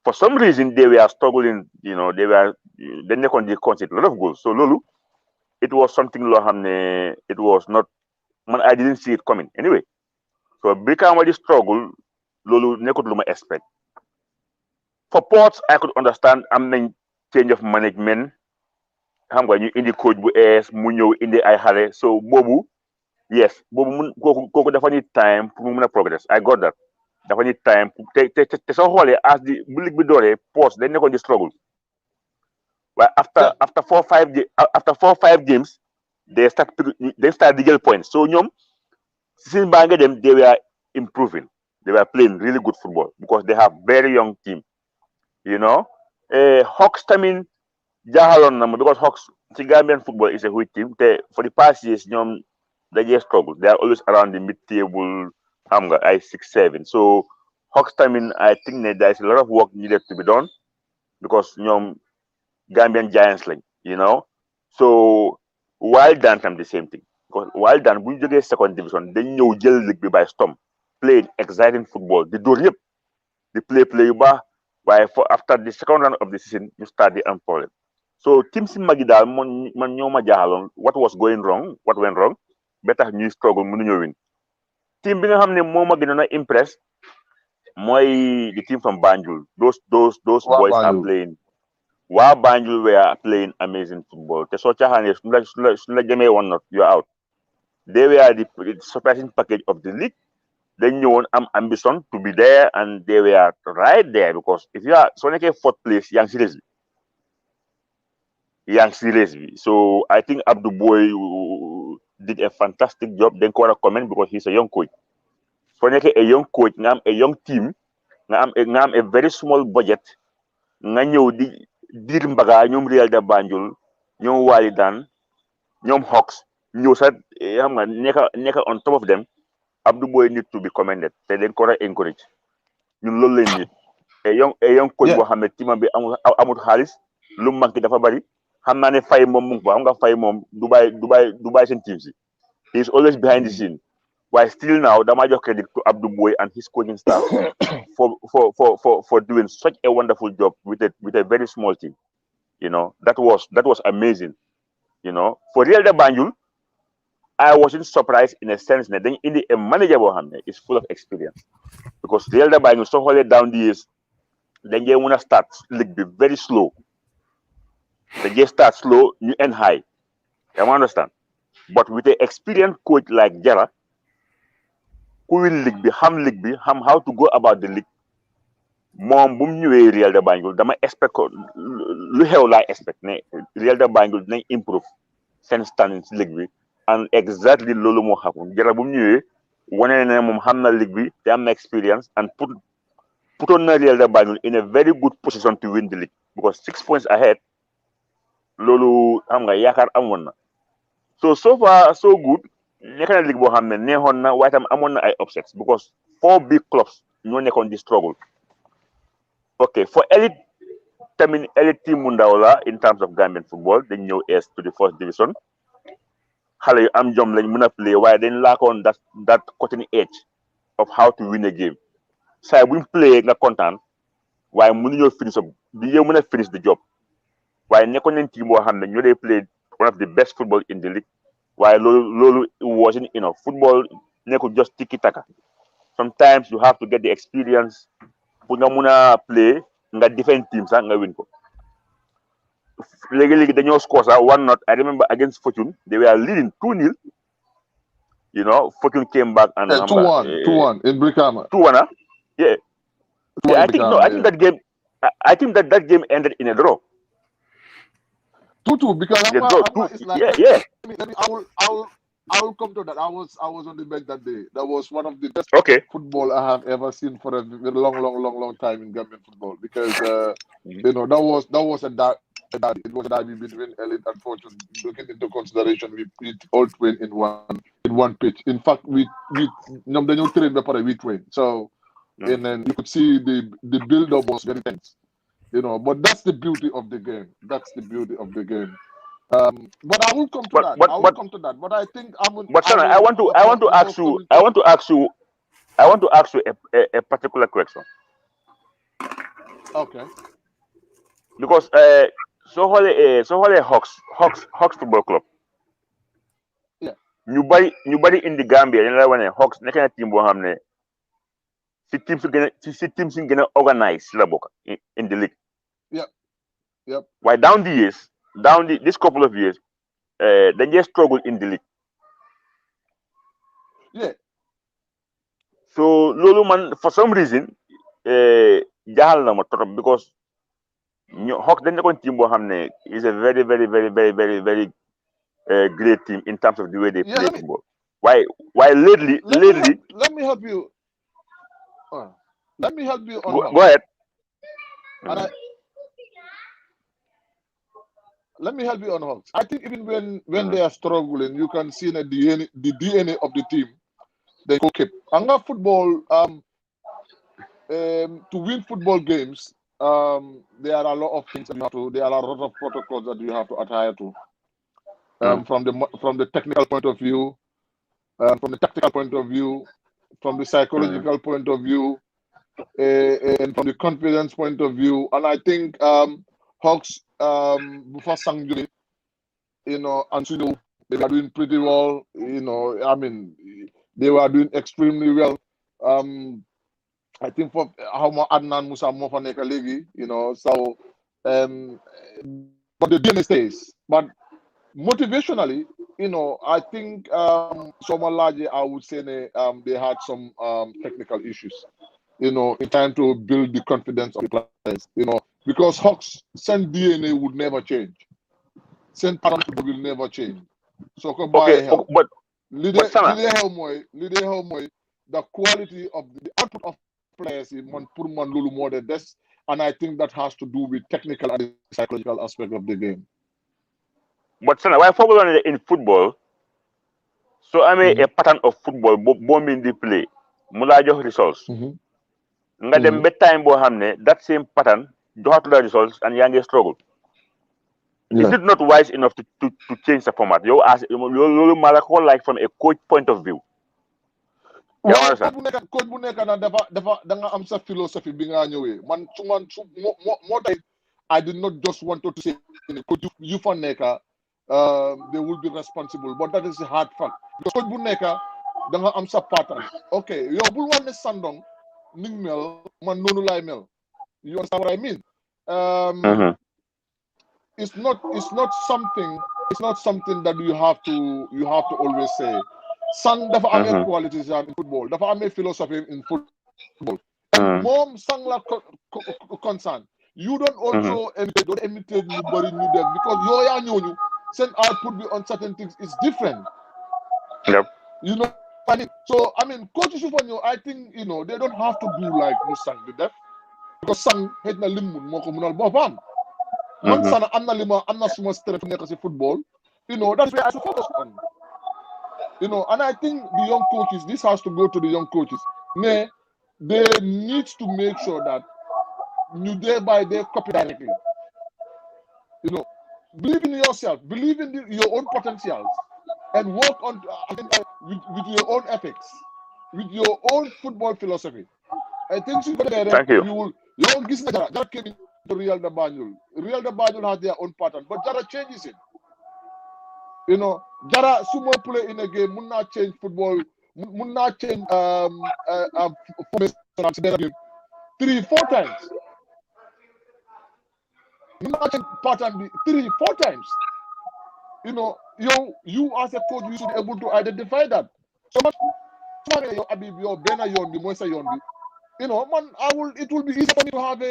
for some reason they were struggling, they nekkoon di concede a lot of goals. So Lulu, it was something loo xam ne it was not, man, I didn't see it coming anyway. So Brikama di struggle, Lulu nekkut lu ma expect. For Ports, I could understand am nañ change of management, xam nga ñu indi coach bu ees mu ñëw indi ay xale. So boobu yes, boobu kooku dafa need time pour mu mën a progress. I got that. Dafa need time te soo xoolee as di bu ligue bi dooree Ports dañ nekkoon di struggle. Well, after 4-5 games, they start di jël points. So ñoom season baa nga dem, they were improving. They were playing really good football because they have very young team. Hawks tamit jaaxaloon na ma because Hawks ci Gambian football is a huge team. Te for the past years ñoom dañuy struggle. They are always around the mid-table, xam nga ay 6-7. So Hawks tamit, I think that there is a lot of work needed to be done because ñoom Gambian Giants lañ, so Waldan tam the same thing because Waldan bu ñu jógee second division dañ ñëw jël league bi by storm, playing exciting football di dóor yëpp di play yu baax, waaye for after the second round of the season ñu start di am problème. So team si mag yi daal man ñoo ma jaaxaloon what went wrong ba tax ñuy struggle mënuñoo win. Team bi nga xam ne moo ma gënoon a impress mooy the team from Banjul. Those boys are playing. While Banjul were playing amazing football. Te soo caaxaanee suñu la jamee one not, you're out. They were the surprising package of the league. Dañ ñëwoon am ambition to be there, and they were right there because if you are soo nekkee fourth place yaa ngi si race bi. So I think Abdou Boy did a fantastic job. Dañ ko war a comment because he's a young coach. Soo nekkee a young coach nga am a young team, nga am a very small budget, nga ñëw di diir mbaga ñoom Real de Banjul, ñoom Walidan, ñoom Hawks ñëw sax xam nga nekk on top of them. Abdou Boy need to be commended te dañ ko war a encourage. ñun loolu lañ nit a young coach boo xam ne team bi amul xaalis, lu manqué dafa bari. xam naa ne fay moom mu ngi fa, xam nga fay moom du bàyyi seen team si. He is always behind the scene. While still now, dama jox credit to Abdou Boy and his coaching staff for doing such a wonderful job with a very small team. That was amazing. For Real de Banjul, I wasn't surprised in a sense that then in a manager is full of experience because Real de Banjul so hold it down the years, then they wanna start league be very slow. They just start slow, you end high. You understand? But with an experienced coach like Jara, who will league be, how to go about the league. Moom bu mu ñëwee Real de Banjul dama expect ko lu xew laa expect ne Real de Banjul dinañ improve seen standing si league bi, and exactly loolu moo xamoon. Jara bu mu ñëwee wane ne moom xam na league bi te am na experience and putoon na Real de Banjul in a very good position to win the league because 6 points ahead. Loolu xam nga yaakaar amoon na. So far so good. Nekk na league boo xam ne neexoon na waaye tam amoon na ay upsets because 4 big clubs ñoo nekkoon di struggle. Okay, for elite team mu ndaw la in terms of Gambian football dañ ñëw ees to the first division. Xale yu am jom lañ mën a play waaye dañ laakoon that cutting edge of how to win a game. Saa buñ play nga kontaan waaye mënuñoo finish the job. Waaye nekkoon nañ team boo xam ne ñoo dee play one of the best football in the league. Waaye loolu wasn't enough. Football nekkul just tiki taka. Sometimes you have to get the experience pour nga mun a play nga defend team sax nga win ko. Léegi dañoo score sax 1-0. I remember against Fortune they were leading 2-0. You know, Fortune came back and 2-1 in Brikama. 2-1. Yeah. Yeah, I think Brikama, I think that game. I think that game ended in a draw. 2-2 because it's like, yeah. I will come to that. I was on the bench that day. That was one of the best football I have ever seen for a very long time in Gambian football because you know that was a derby. It was a derby between Elite and Fortune. Looking into consideration, we all twin in one pitch. In fact, we train before we twin. So and then you could see the build up was very tense. You know, but that's the beauty of the game. That's the beauty of the game. But I will come to that. I will come to that. But I think I want to ask you a particular question. Okay. Because so holy Hawks Football Club. Yeah. Nobody in the Gambia, you know, when Hawks nekk na team boo xam ne si teams yi gën a organize la bokk in the league. Yep. Why this couple of years, they just struggle in the league. Yeah. So Lulu man, for some reason, jahal na mo trop because Hawks dañ nekkoon team boo xam ne is a very great team in terms of the way they play football. Why lately? Let me help you. Let me help you on. Go ahead. Let me help you on Hawks. I think even when they are struggling, you can see that the DNA of the team they go keep. Anga football, to win football games, there are a lot of things that you have to. There are a lot of protocols that you have to adhere to. From the technical point of view, from the tactical point of view, from the psychological point of view, and from the confidence point of view. And I think Hawks, before Sangjuri, you know, and you know, they were doing pretty well. You know, I mean, they were doing extremely well. I think for how much Adnan Musa Mofaneka Legi, you know, so but the DNA stays. But motivationally, you know, I think Somalaji, I would say they had some technical issues, you know, in trying to build the confidence of the players, you know, because Hawks' Saint DNA would never change. Saint pattern will never change. So but the quality of the output of players in Purman Lulu more than this, and I think that has to do with technical and psychological aspect of the game. But Sana, why focus on in football? So I mean a pattern of football, bombing the play, mulajo results. Nga dem be time bo hamne that same pattern do have to the results and young struggle. Is it not wise enough to change the format? You ask you like from a coach point of view. Well, coach bu nekk na dafa da nga am sa philosophy bi nga ñëwee man moo tax I did not just want to say coach you for nekk they will be responsible, but that is a hard fact because coach bu nekk da nga am sa pattern. Okay, yow bul wane Sandong ni mel man noonu lay mel. You understand what I mean? It's not something that you have to always say. Sang dafa amee qualities in football dafa amee philosophy in football and moom sang la concern you don't also imitate ñu bari ñu def because yooyaa ñooñu seen output be on certain things is different. You know what I mean? So I mean coaches yu fa ñëw I think you know they don't have to do like ñu sang di def because sang xëj na lim mun moo ko munal boppam man sana am na suma strength nekk si football you know that's where I should focus on. You know, and I think the young coaches, this has to go to the young coaches. They need to make sure that you thereby they copy directly. You know, believe in yourself, believe in your own potentials, and work on with your own ethics, with your own football philosophy. I think Thank you. You will get Jara came into Real de Banjul. Real de Banjul has their own pattern, but Jara changes it. You know, Jara sumo play in a game, mun not change football, mun not change formation 3-4 times. Imagine pattern 3, 4 times. You know, you as a coach, you should be able to identify that. So much your banner the Moisa Yondi. You know, man, it will be easy for me to have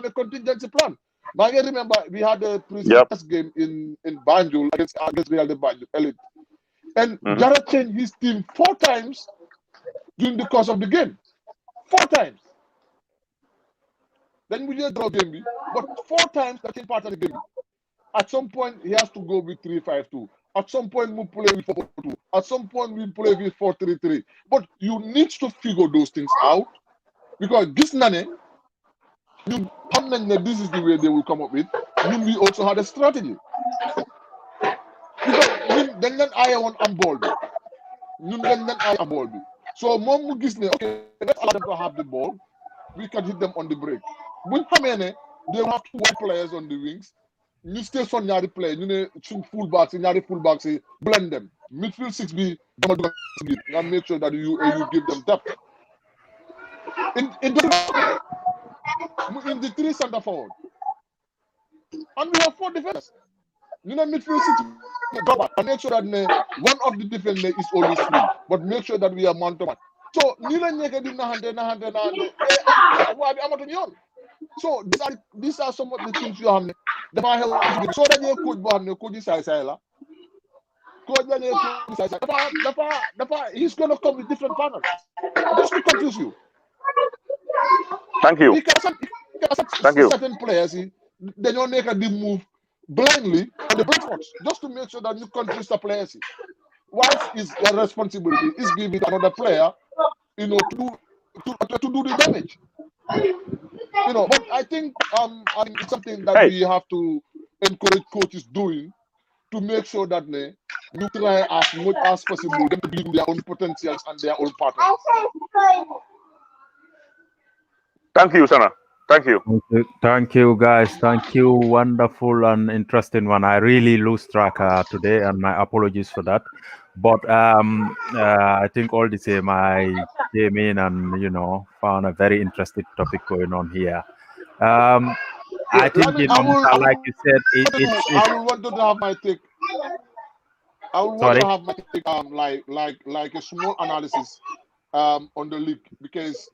a contingency plan. But I remember we had a pre-season game in Banjul against Real de Banjul Elite. And Jared changed his team 4 times during the course of the game. 4 times. Then we just draw game, but 4 times that is part of the game. At some point, he has to go with 3-5-2. At some point, we play with 4-4-2. At some point, we play with 4-3-3. But you need to figure those things out because this nane, this is the way they will come up with. We also had a strategy. Because then I want on ball. Then I am ball. So, mom okay, let's allow them to have the ball. We can hit them on the break. When they will have 2 players on the wings. You stay on your play, you know, fullbacks, blend them. Midfield 6B, and make sure that you give them depth. In the 3 center forward. And we have 4 defenders. You know, midfield 6B, and make sure that one of the defenders is always free. But make sure that we are man to man. So, so these are some of the things you have. So that you could he's going to come with different partners. Just to confuse you. Thank you. Thank you. Certain players, they don't make a move blindly on the breakouts just to make sure that you confuse the players. Once is their responsibility is giving another player, you know, to do the damage. You know, but I think it's something that we have to encourage coaches doing to make sure that you try as much as possible to bring their own potentials and their own partners. Thank you, Sana. Thank you. Thank you, guys. Thank you. Wonderful and interesting one. I really lose track today, and my apologies for that. But I think all the same, I came in and found a very interesting topic going on here. I think like you said, I will want to have my take. I will want to have my take, like a small analysis on the league, because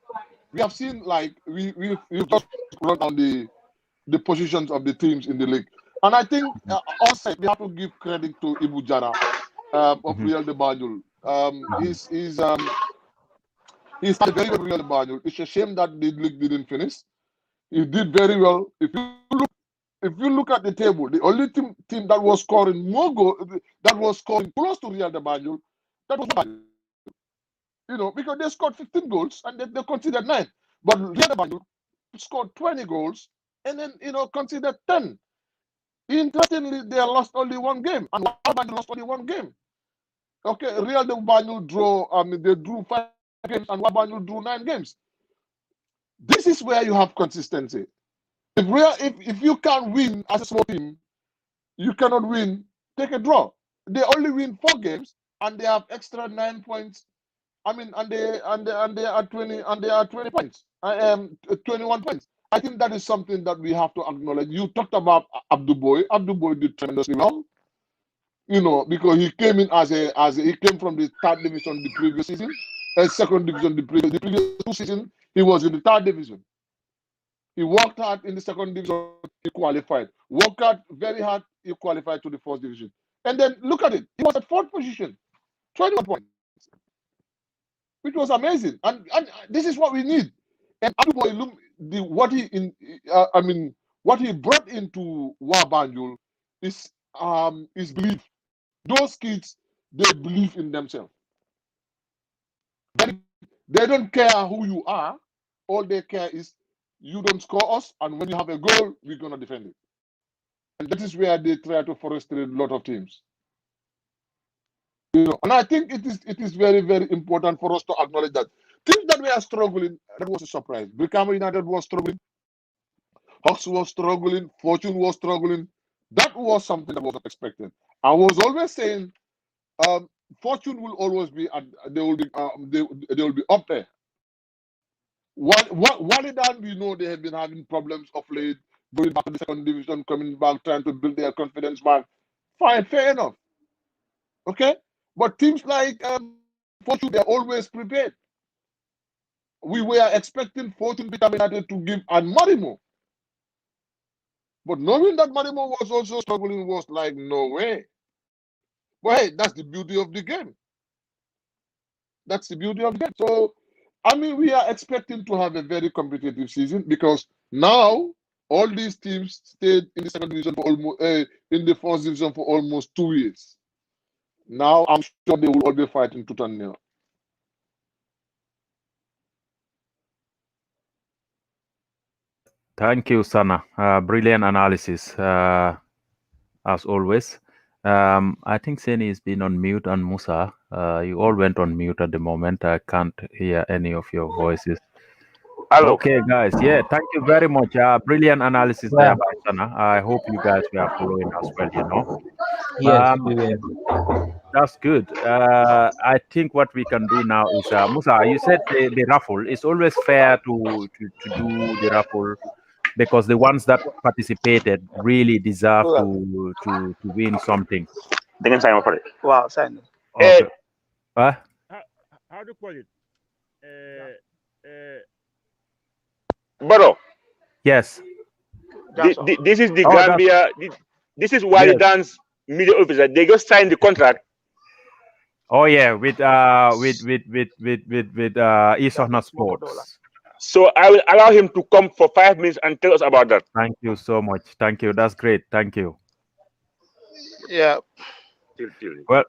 we have seen we've just run down the positions of the teams in the league, and I think also we have to give credit to Ibu Jara of Real de Banjul. He's had very well Real de Banjul. It's a shame that the league didn't finish. He did very well. If you look at the table, the only team that was scoring more goals, that was scoring close to Real de Banjul, that was Banjul. You know, because they scored 15 goals and they considered 9. But Real de Banjul scored 20 goals and then, considered 10. Interestingly, they lost only 1 game, and Banjul lost only 1 game. Okay, Real de Banjul they drew 5 games, and Banjul drew 9 games. This is where you have consistency. If you can't win as a small team, you cannot win. Take a draw. They only win 4 games, and they have extra 9 points. I mean, and they are 20 points. 21 points. I think that is something that we have to acknowledge. You talked about Abdul Boy. Abdul Boy did tremendously well. Because he came in he came from the 3rd division the previous season, and 2nd division the previous 2 seasons. He was in the 3rd division. He worked hard in the 2nd division. He qualified. Worked hard very hard. He qualified to the 1st division. And then look at it. He was at 4th position, 21 points, which was amazing. And this is what we need. And what he brought into Banjul is belief. Those kids, they believe in themselves. They don't care who you are. All they care is you don't score us, and when you have a goal, we're going to defend it. And that is where they try to frustrate a lot of teams. And I think it is very, very important for us to acknowledge that teams that were struggling, that was a surprise. Brikama United was struggling. Hawks was struggling. Fortune was struggling. That was something that was not expected. I was always saying, Fortune will always be they will be up there. Walidan, we know they have been having problems of late. going back to the second division, coming back, trying to build their confidence back. Fine, fair enough. Okay? But teams like Fortune, they're always prepared. We were expecting Fortune Peter United to give and Marimo. But knowing that Marimo was also struggling was like, no way. But hey, that's the beauty of the game. That's the beauty of the game. So, I mean, we are expecting to have a very competitive season because now all these teams stayed in the second division for almost in the first division for almost 2 years. Now I'm sure they will all be fighting tooth and nail. Thank you, Sana. Brilliant analysis, as always. I think Seni has been on mute, and Musa, you all went on mute at the moment. I can't hear any of your voices. Hello. Okay, guys. Yeah, thank you very much. Brilliant analysis there by Sana. I hope you guys were following as well, you know. Yes, we will. That's good. I think what we can do now is, Musa, you said the raffle. It's always fair to do the raffle because the ones that participated really deserve to win something. They can sign up for it. Wow, sign up. Okay. How do you call it? Baro. Yes. This is the Gambia. This is Walidan's media officer. They just signed the contract. Oh yeah, with Isona Sports. So I will allow him to come for 5 minutes and tell us about that. Thank you so much. Thank you. That's great. Thank you. Yeah. Well,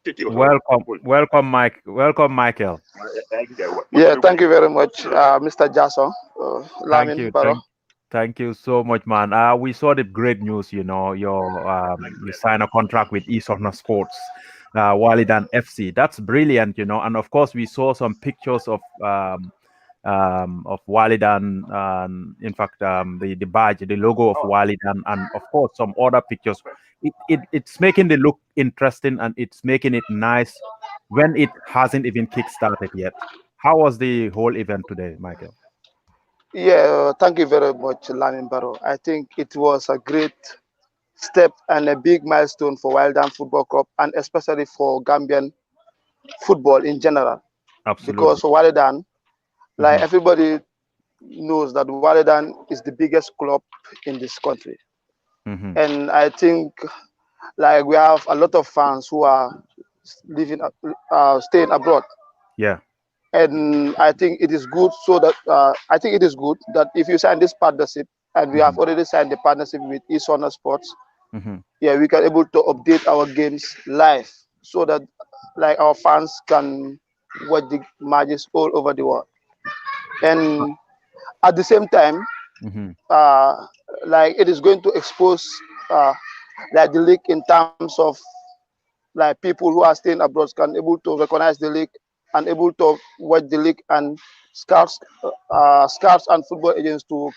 welcome, Mike. Welcome, Michael. Yeah, thank you very much, Mr. Jason. Thank you. Thank you so much, man. We saw the great news. You know, you sign a contract with Isona Sports, Walidan FC. That's brilliant, you know. And of course, we saw some pictures of Walidan. In fact, the badge, the logo of Walidan, and of course some other pictures. It's making the look interesting and it's making it nice when it hasn't even kick-started yet. How was the whole event today, Michael? Yeah, thank you very much, Lamin Barrow. I think it was a great step and a big milestone for Walidan Football Club and especially for Gambian football in general. Absolutely. Because Walidan, like everybody knows that Walidan is the biggest club in this country. And I think like we have a lot of fans who are staying abroad. Yeah. And I think it is good so that I think it is good that if you sign this partnership and we have already signed the partnership with Isona Sports, yeah, we can able to update our games live so that like our fans can watch the matches all over the world. And at the same time, like it is going to expose like the league in terms of like people who are staying abroad can able to recognize the league and able to watch the league, and scouts and football agents too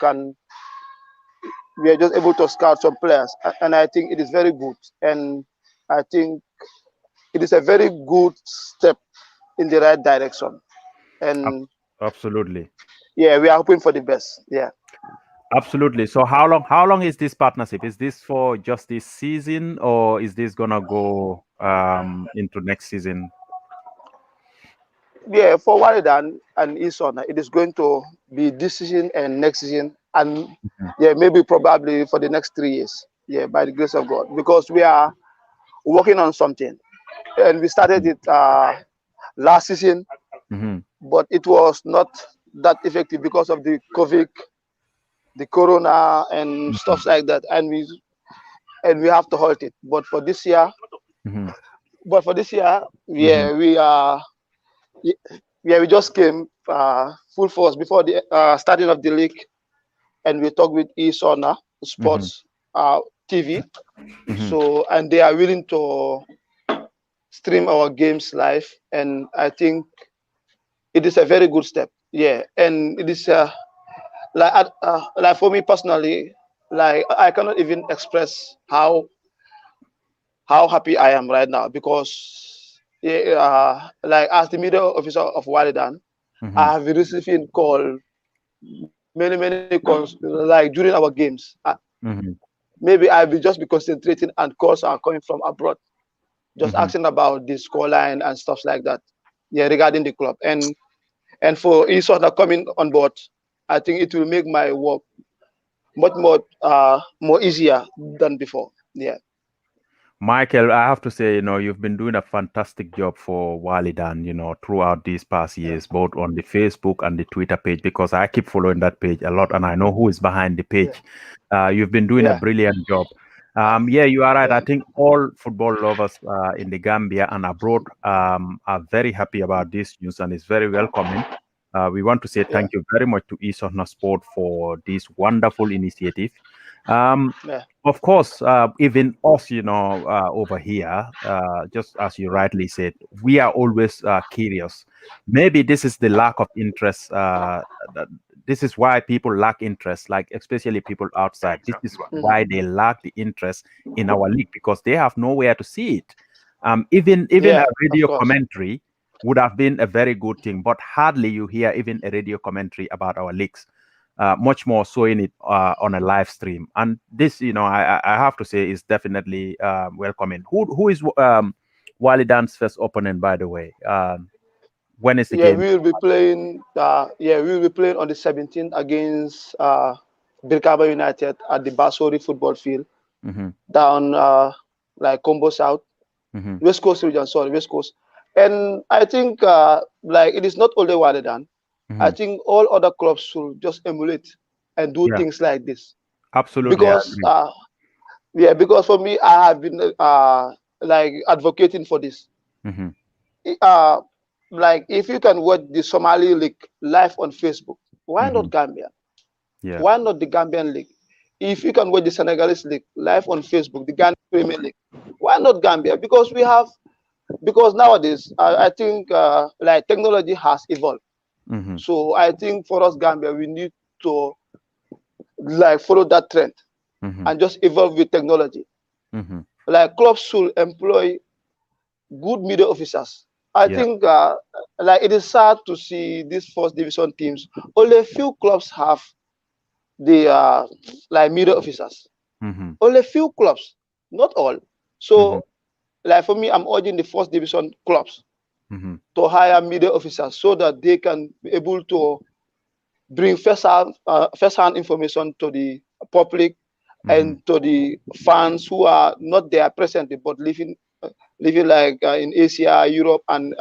we are just able to scout some players, and I think it is very good, and I think it is a very good step in the right direction. And absolutely, yeah, we are hoping for the best. Yeah. Absolutely. So how long is this partnership? Is this for just this season, or is this gonna go into next season? Yeah, for Walidan and Isona, it is going to be this season and next season, and yeah, maybe probably for the next 3 years. Yeah, by the grace of God, because we are working on something, and we started it last season, but it was not that effective because of the COVID, the corona and stuff like that, and we have to halt it. But for this year, yeah, we just came full force before the starting of the league, and we talked with Isona Sports TV. So, and they are willing to stream our games live, and I think it is a very good step. Yeah, and it is like for me personally, like I cannot even express how happy I am right now, because like as the media officer of Walidan, I have received call many calls like during our games. maybe I'll just be concentrating and calls are coming from abroad, just asking about the scoreline and stuff like that. Yeah, regarding the club. And for Isota coming on board, I think it will make my work much more easier than before. Yeah. Michael, I have to say, you've been doing a fantastic job for Walidan, throughout these past years, both on the Facebook and the Twitter page, because I keep following that page a lot and I know who is behind the page. You've been doing a brilliant job. Yeah, you are right. I think all football lovers in the Gambia and abroad are very happy about this news, and it's very welcoming. We want to say thank you very much to Isotna Sport for this wonderful initiative. Of course, even us, over here, just as you rightly said, we are always curious. Maybe this is the lack of interest. This is why people lack interest, like especially people outside. This is why they lack the interest in our league, because they have nowhere to see it. Even a radio commentary would have been a very good thing, but hardly you hear even a radio commentary about our leagues. Much more showing it on a live stream, and this, I have to say, is definitely welcoming. Who is Walidan's first opponent, by the way? When is the game? We will be playing. We will be playing on the 17th against Birkaba United at the Basori football field down like Combo South, West Coast region. Sorry, West Coast. And I think it is not only Walidan. I think all other clubs should just emulate and do things like this. Absolutely. Because because for me, I have been advocating for this. If you can watch the Somali League live on Facebook, why not Gambia? Yeah. Why not the Gambian League? If you can watch the Senegalese League live on Facebook, the Ghana Premier League, why not Gambia? Because nowadays I think technology has evolved. So I think for us Gambia, we need to follow that trend and just evolve with technology. Clubs should employ good media officers. I think it is sad to see these first division teams. Only a few clubs have the media officers. Only a few clubs, not all. So for me, I'm urging the first division clubs to hire media officers so that they can be able to bring first-hand information to the public and to the fans who are not there presently but living in Asia, Europe, and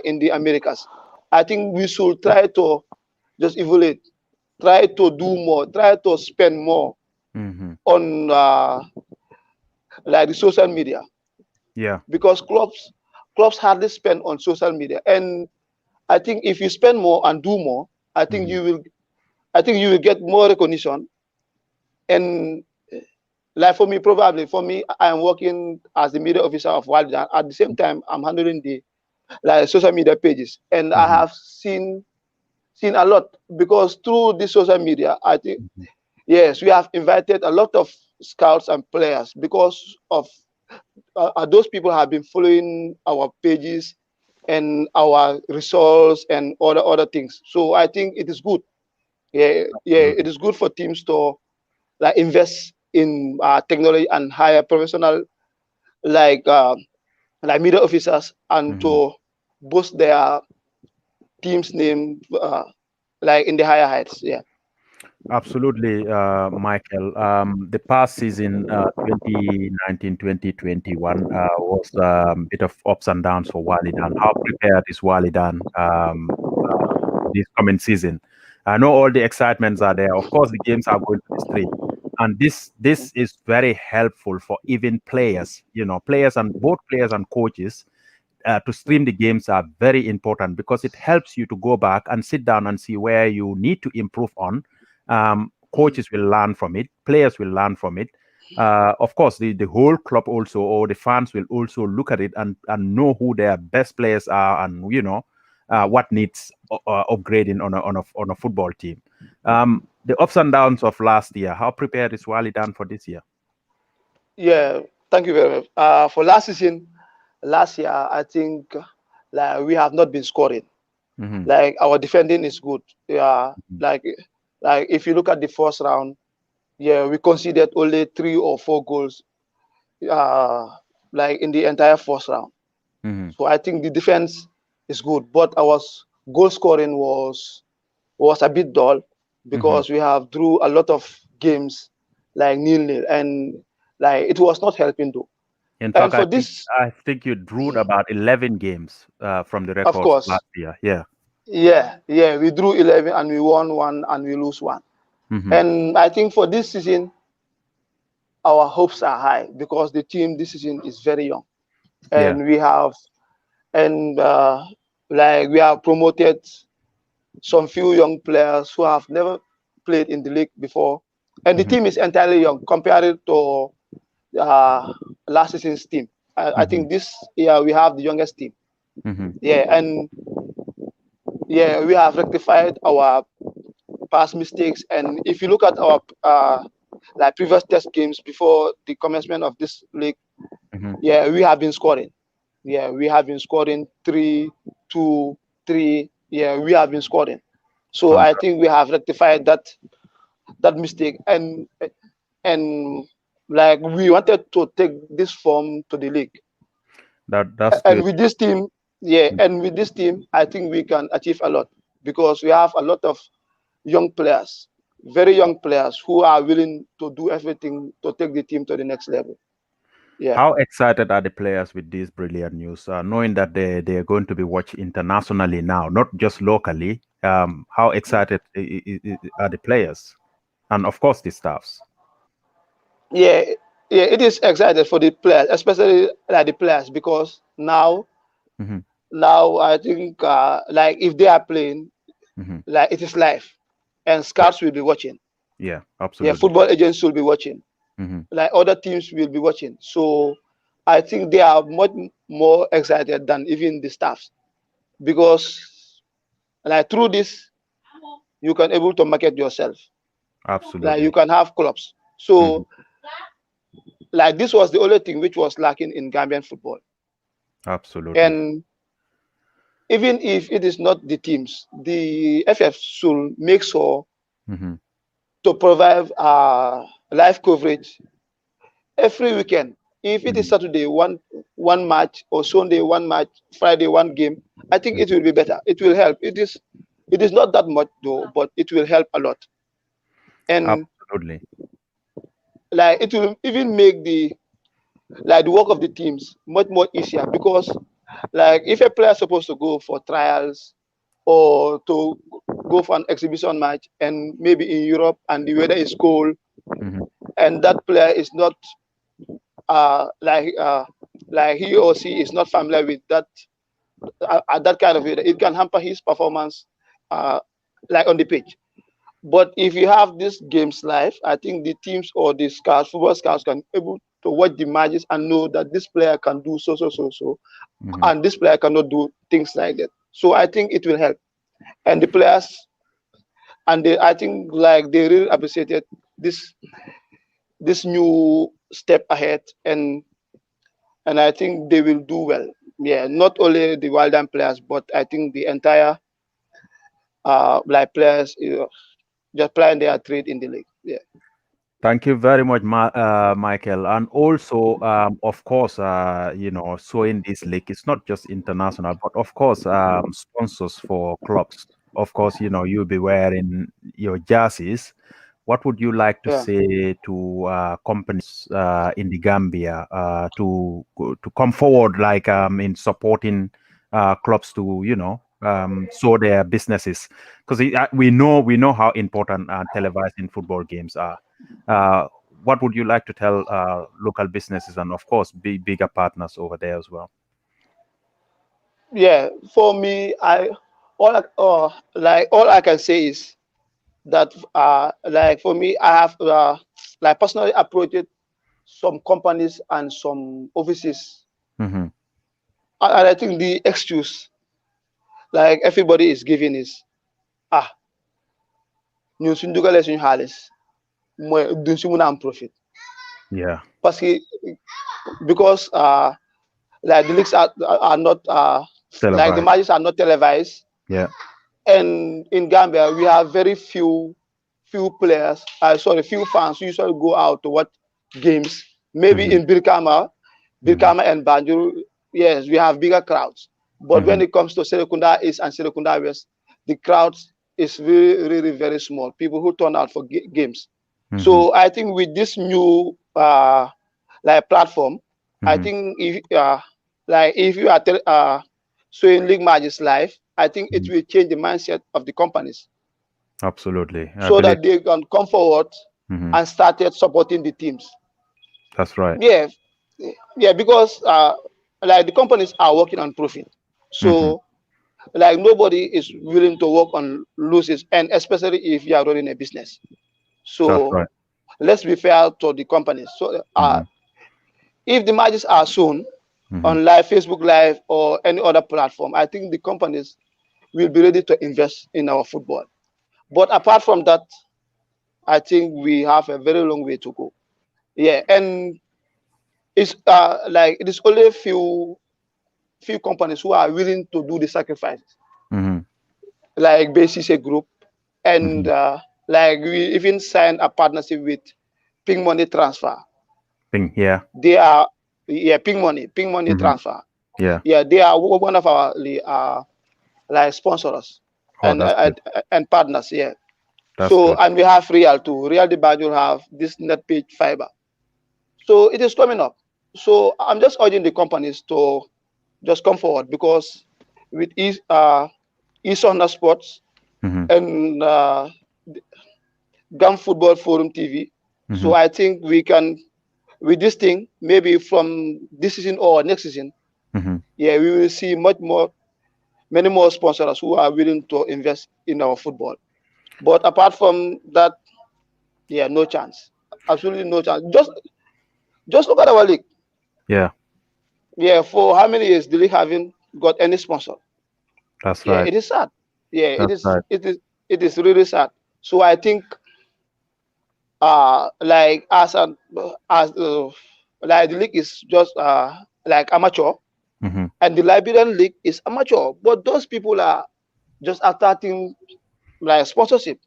in the Americas. I think we should try to just evaluate, try to do more, try to spend more on the social media. Yeah. Because clubs hardly spend on social media, and I think if you spend more and do more, I think you will get more recognition. And for me, I am working as the media officer of Walidan. At the same time, I'm handling the social media pages, and I have seen a lot, because through the social media, I think yes, we have invited a lot of scouts and players because of those people have been following our pages and our results and other things. So I think it is good. It is good for teams to invest in technology and hire professional media officers and to boost their team's name in the higher heights. Yeah. Absolutely, Michael. The past season, 2019-2021, was a bit of ups and downs for Walidan. How prepared is Walidan this coming season? I know all the excitements are there. Of course, the games are going to be straight, and this is very helpful for even players. Both players and coaches. To stream the games are very important because it helps you to go back and sit down and see where you need to improve on. Coaches will learn from it, players will learn from it. Of course, the whole club also, or the fans will also look at it and know who their best players are, and what needs upgrading on a football team. The ups and downs of last year, how prepared is Walidan for this year? Yeah, thank you very much. For last year, I think we have not been scoring. Our defending is good. Yeah, if you look at the first round, yeah, we conceded only 3 or 4 goals, like in the entire first round. So I think the defense is good, but our goal scoring was a bit dull because we have drew a lot of games like 0-0, and like it was not helping though. In And fact, for this, I think you drew about 11 games from the of records course, last year. Yeah. yeah, we drew 11 and we won 1 and we lose 1. And I think for this season, our hopes are high because the team this season is very young, and we have, and like we have promoted some few young players who have never played in the league before, and the team is entirely young compared to last season's team. I think this year we have the youngest team. Yeah, and yeah, we have rectified our past mistakes. And if you look at our like previous test games before the commencement of this league, yeah, we have been scoring. Yeah, we have been scoring 3, 2, 3. Yeah, we have been scoring. So I think we have rectified that mistake, and like we wanted to take this form to the league. That's and good. with this team, yeah, and with this team, I think we can achieve a lot because we have a lot of young players, very young players who are willing to do everything to take the team to the next level. Yeah. How excited are the players with this brilliant news, knowing that they are going to be watched internationally now, not just locally? How excited are the players, and of course the staffs? Yeah, it is excited for the players, especially like the players, because now I think like if they are playing, like it is live, and scouts will be watching. Yeah, absolutely. Yeah, football agents will be watching. Like other teams will be watching. So I think they are much more excited than even the staffs, because like through this you can able to market yourself. Absolutely. Like you can have clubs. So like this was the only thing which was lacking in Gambian football. Absolutely. And even if it is not the teams, the FF should make sure to provide live coverage every weekend. If it is Saturday, one match, or Sunday, one match, Friday, one game, I think it will be better. It will help. It is not that much though, but it will help a lot. And absolutely, like it will even make the work of the teams much more easier, because like if a player is supposed to go for trials or to go for an exhibition match, and maybe in Europe and the weather is cold, and that player is not like he or she is not familiar with that that kind of weather, it can hamper his performance like on the pitch. But if you have these games live, I think the teams or the scouts, football scouts, can able to watch the matches and know that this player can do so, and this player cannot do things like that. So I think it will help. And the players, and I think like they really appreciated this new step ahead, and I think they will do well. Yeah, not only the Wildland players, but I think the entire like players just playing their trade in the league. Yeah. Thank you very much, Michael. And also, of course, so in this league, it's not just international, but of course, sponsors for clubs. Of course, you'll be wearing your jerseys. What would you like to say to companies in the Gambia to come forward, like in supporting clubs to, show their businesses? Because we know how important televising football games are. What would you like to tell local businesses and, of course, bigger partners over there as well? Yeah, for me, all I can say is that like for me, I have like personally approached some companies and some offices, and I think the excuse like everybody is giving is ñun suñ dugalee suñu xaalis mooy duñ si mun a am profit. Yeah. Because like the leagues are not like the matches are not televised. Yeah. And in Gambia we have very few few players, few fans who usually go out to watch games. Maybe in Birkama and Banjul, yes, we have bigger crowds. But when it comes to Serekunda East and Serekunda West, the crowds is really, really very small. People who turn out for games. So I think with this new like platform, I think if you are showing league matches live, I think it will change the mindset of the companies. Absolutely. So that they can come forward and started supporting the teams. That's right. Yeah, because like the companies are working on profit. So like nobody is willing to work on losses, and especially if you are running a business. So let's be fair to the companies. So if the matches are shown on live Facebook Live or any other platform, I think the companies will be ready to invest in our football. But apart from that, I think we have a very long way to go. Yeah, and it's like it is only a few companies who are willing to do the sacrifices, like BCC Group, and like we even signed a partnership with Ping Money Transfer. Yeah. They are Ping Money Transfer. Yeah. Yeah, they are one of our like sponsors and partners. Yeah. That's so good. And we have Real too. Real de Banjul have this net page fiber. So it is coming up. So I'm just urging the companies to just come forward, because with eSonda Sports and GAM Football Forum TV. So I think we can, with this thing, maybe from this season or next season, we will see many more sponsors who are willing to invest in our football. But apart from that, no chance. Absolutely no chance. Just look at our league. Yeah. Yeah, for how many years the league haven't got any sponsor? That's right. It is sad. Yeah, That's right. it is really sad. So I think like like the league is just like amateur, and the Liberian league is amateur, but those people are just attracting like sponsorship.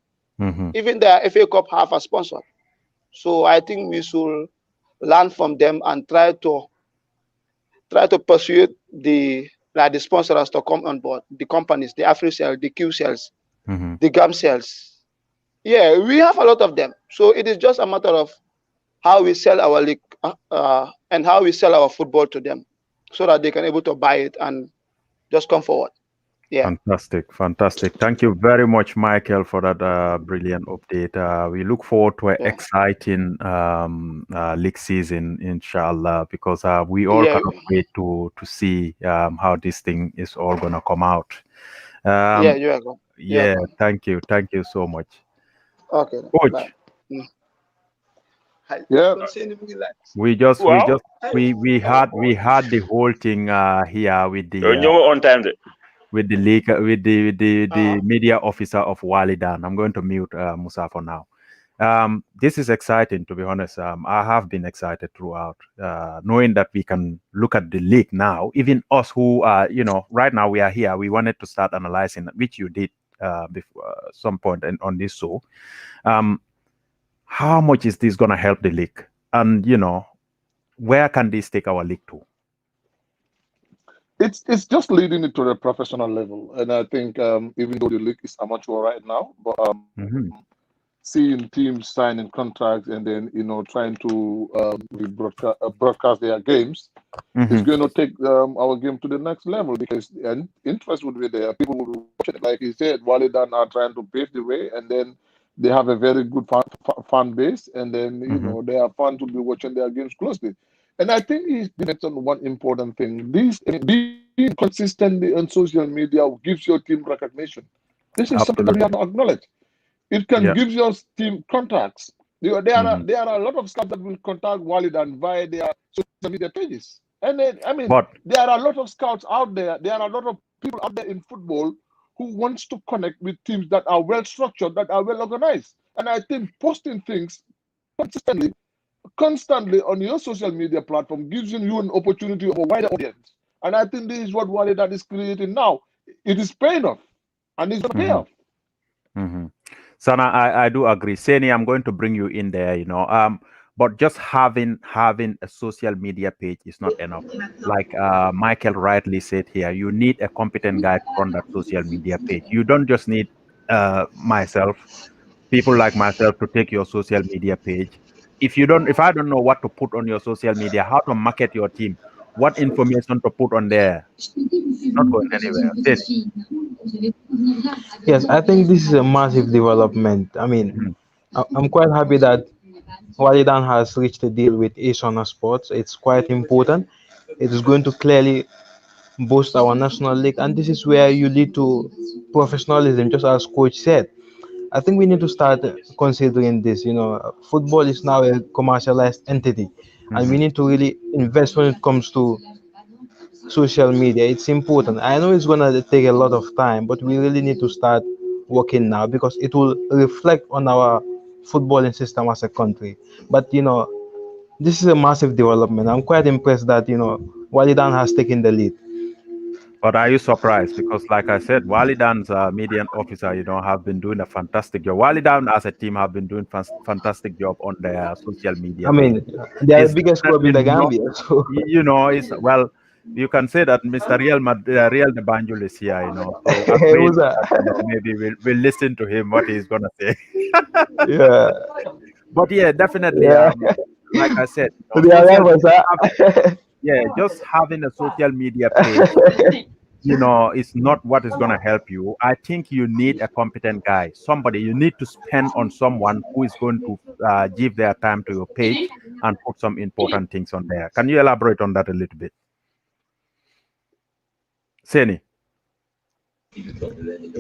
Even the FA Cup have a sponsor. So I think we should learn from them and try to persuade the sponsors to come on board, the companies, the AfriCell, the QCells, the GAM cells. Yeah, we have a lot of them. So it is just a matter of how we sell our league and how we sell our football to them, so that they can able to buy it and just come forward. Yeah. Fantastic. Thank you very much, Michael, for that brilliant update. We look forward to an exciting league season, inshallah, because we all cannot wait to see how this thing is all gonna come out. Thank you so much. Okay. Coach. Yeah. We had the whole thing here with the on time with the league with the media officer of Walidan. I'm going to mute Musa for now. This is exciting, to be honest. I have been excited throughout, knowing that we can look at the league now. Even us who are, right now we are here. We wanted to start analyzing, which you did before some point on this show. How much is this going to help the league? And, where can this take our league to? It's just leading it to the professional level. And I think even though the league is amateur right now, but seeing teams signing contracts and then, trying to broadcast their games is going to take our game to the next level, because interest would be there. People will watch it. Like he said, Walidan are trying to pave the way, and then they have a very good fan base, and then, they are fun to be watching their games closely. And I think he mentioned one important thing. Being consistently on social media gives your team recognition. This is something that we have to acknowledge. It can give your team contacts. There are a lot of scouts that will contact Walidan via their social media pages. And then, there are a lot of scouts out there. There are a lot of people out there in football who wants to connect with teams that are well structured, that are well organized. And I think posting things constantly on your social media platform gives you an opportunity of a wider audience. And I think this is what Walidan is creating now. It is paying off, and it's going to pay off. Sana, I do agree. Seni, I'm going to bring you in there, you know. But just having a social media page is not enough. Like Michael rightly said here, you need a competent guy to run that social media page. You don't just need people like myself to take your social media page. If I don't know what to put on your social media, how to market your team, what information to put on there, not going anywhere. Seni. Yes, I think this is a massive development. I mean, Mhm. I'm quite happy that Walidan has reached a deal with Asona Sports. It's quite important. It is going to clearly boost our national league, and this is where you lead to professionalism, just as coach said. I think we need to start considering this. You know, football is now a commercialized entity, and we Mhm. need to really invest when it comes to social media. It's important. I know it's gonna take a lot of time, but we really need to start working now because it will reflect on our footballing system as a country. But this is a massive development. I'm quite impressed that Walidan has taken the lead. But are you surprised? Because, like I said, Walidan's median officer, have been doing a fantastic job. Walidan as a team have been doing fantastic job on their social I media page. mean, they are the It's biggest club in definitely the not, Gambia, so it's well, you can say that Mr. Real the Banjul is here, So it agreeing was on a that, maybe we'll listen to him what he's gonna say. yeah, But yeah, definitely, yeah. like I said, They are social rivals, huh? yeah, just having a social media page, is not what is going to help you. I think you need a competent guy, somebody you need to spend on someone who is going to give their time to your page and put some important things on there. Can you elaborate on that a little bit? Seni.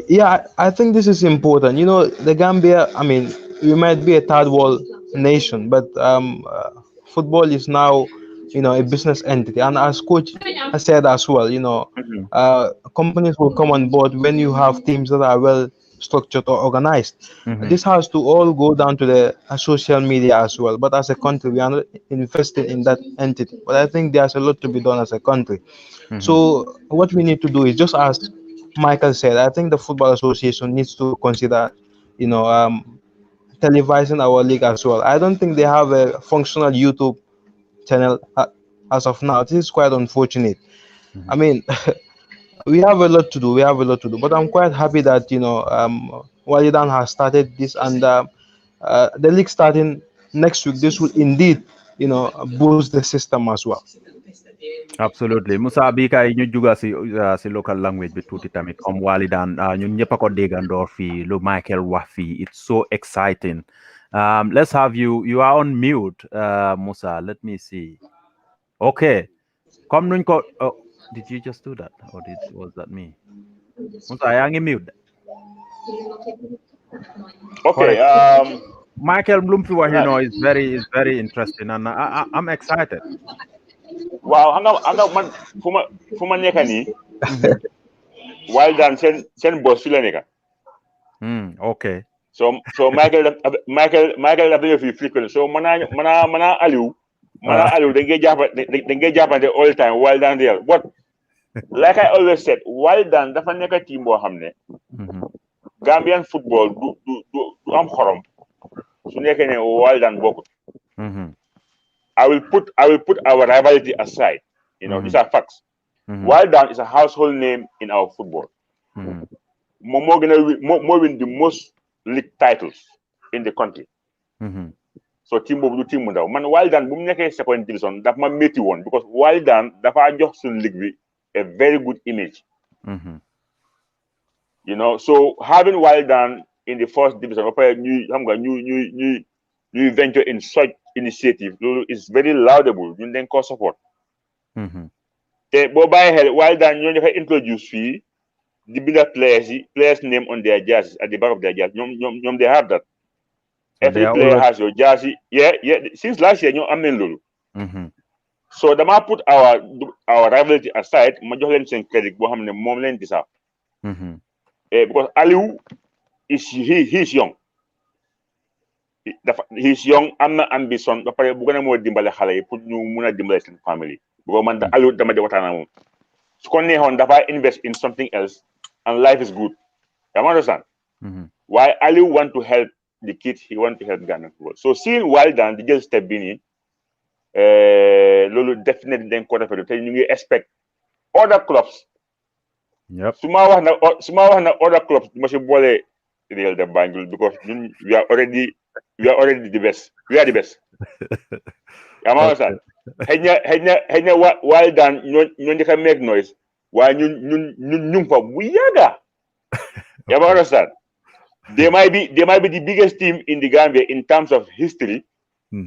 Yeah, I think this is important. The Gambia, I mean, we might be a third world nation, but football is now, a business entity. And as coach has said as well, Mhm, companies will come on board when you have teams that are well structured or organized. mhm, This has to all go down to the social media as well. But as a country, we are not invested in that entity. But I think there's a lot to be done as a country. mhm. So what we need to do is just as Michael said, I think the Football Association needs to consider, televising our league as well. I don't think they have a functional YouTube channel as of now. This is quite unfortunate. I Mhm. mean, we have a lot to do. We have a lot to do. But I'm quite happy that Walidan has started this, and the league starting next week. This will indeed, boost the system as well. Absolutely. Musa Bika ñu juga si local language bi tuuti tamit comme Walidan ñun ñëpp a ko déggandoor fii lu Michael wax fii. It's so exciting. Let's have you are on mute, Musa. Let me see. Okay. Comme nuñ ko did you just do that or was that me? Musa yaa ngi mute. Okay. Correct. Michael lu mu fi wax, Right. is very interesting and I'm excited. Wow. Hanga man fu ma nekka nii. Mhm. Walidan seen boss fi la nekka. Okay. So Michael daf ñëw fii frequent. So mana Aliou. Mana Aliou dañ koy jàppante all the time Walidan Real. But like I always said, Walidan dafa nekk team boo xam ne Mhm. Gambian football du am xorom su nekkee ne Walidan bokkut. Mhm. I will put our rivalry aside. These are facts. Mhm. Walidan is a household name in our football. Mhm. More win the most league titles in the country. Mhm. So team boobu du team mu ndaw man Walidan bu mu nekkee second division dafa ma métti woon because Walidan dafa jox suñu league bi a very good image. Mhm. So having Walidan in the first division ba pare ñuy venture in such initiative loolu is very laudable ñun dañ ko support. Mhm. te boo bàyyi xel Walidan ñoo dafa introduce fii di binda players name on their jerseys at the back of their jerseys ñoom they have that. So they Every are player always. has your jersey. Yeah. Since last year, ñoo am nañ loolu. Mhm. So dama put our rivalry aside ma jox leen seen credit boo xam ne moom leen deserve. Mhm. Because Aliou he's young. He's young, am na ambition ba pare bu gën a moo dimbale xale yi pour ñu mun a dimbale seen family. Because man Aliou dama de waxtaan ak moom. Su ko neexoon dafa invest in something else and life is good. You understand? Mhm. why Ali want to help the kids, he want to help Ghana football. So seeing Wildan the jël step bi nii loolu definitely dañ ko rafetlu te ñu ngi expect other clubs. Yep. su ma wax na other clubs ma si boole Real de Banjul because ñun we are already the best. We are the best. yaa ma wax xëy na Wildan ñoo njëkk a make noise waaye ñun ñu fa bu yàgga. yaa ma understand. They might be the biggest team in the Gambia in terms of history,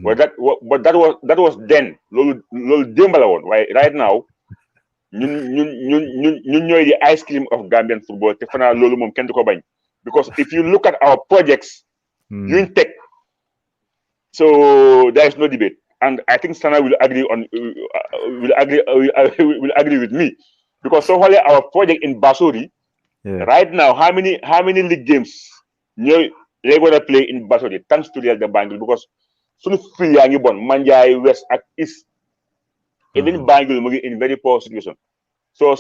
but that was then. Lolo dembala won. Right now, ñun ñoy the ice cream of Gambian football. Te fana lolo mom ken duko bañ. Because if you look at our projects, you tech. So there is no debate, and I think Sana will agree with me, because so our project in Basori. Yeah. Right now, how many league games they're going to play in Basori thanks to Real de Banjul, because soon free yang bon Manjai West at East, even Banjul will be in very poor situation. So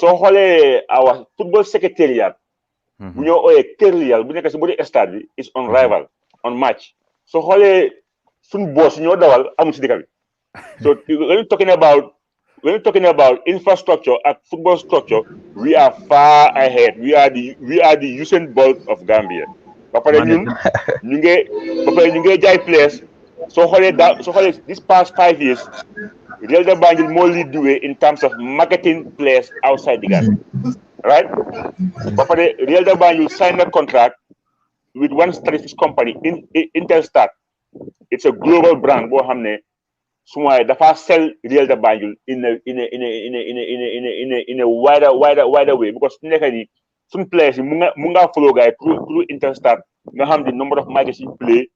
our football secretariat, we know a career, we know study is on rival, on match. So soon boss dawal amu ci dikabi. So when you're talking about infrastructure and football structure, we are far ahead. We are the Usain Bolt of Gambia. But ñu ngi jaay players. So this past 5 years, Real de Banjul more lead the way in terms of marketing players outside the Gambia. Right? But Real de Banjul signed a contract with one statistics company in Intelstat. It's a global brand boo xam ne suma dafa sell Real de Banjul in a wider way, because nekk ni some players yi mu nga follow guy through Interstat nga xam the number of matches you play,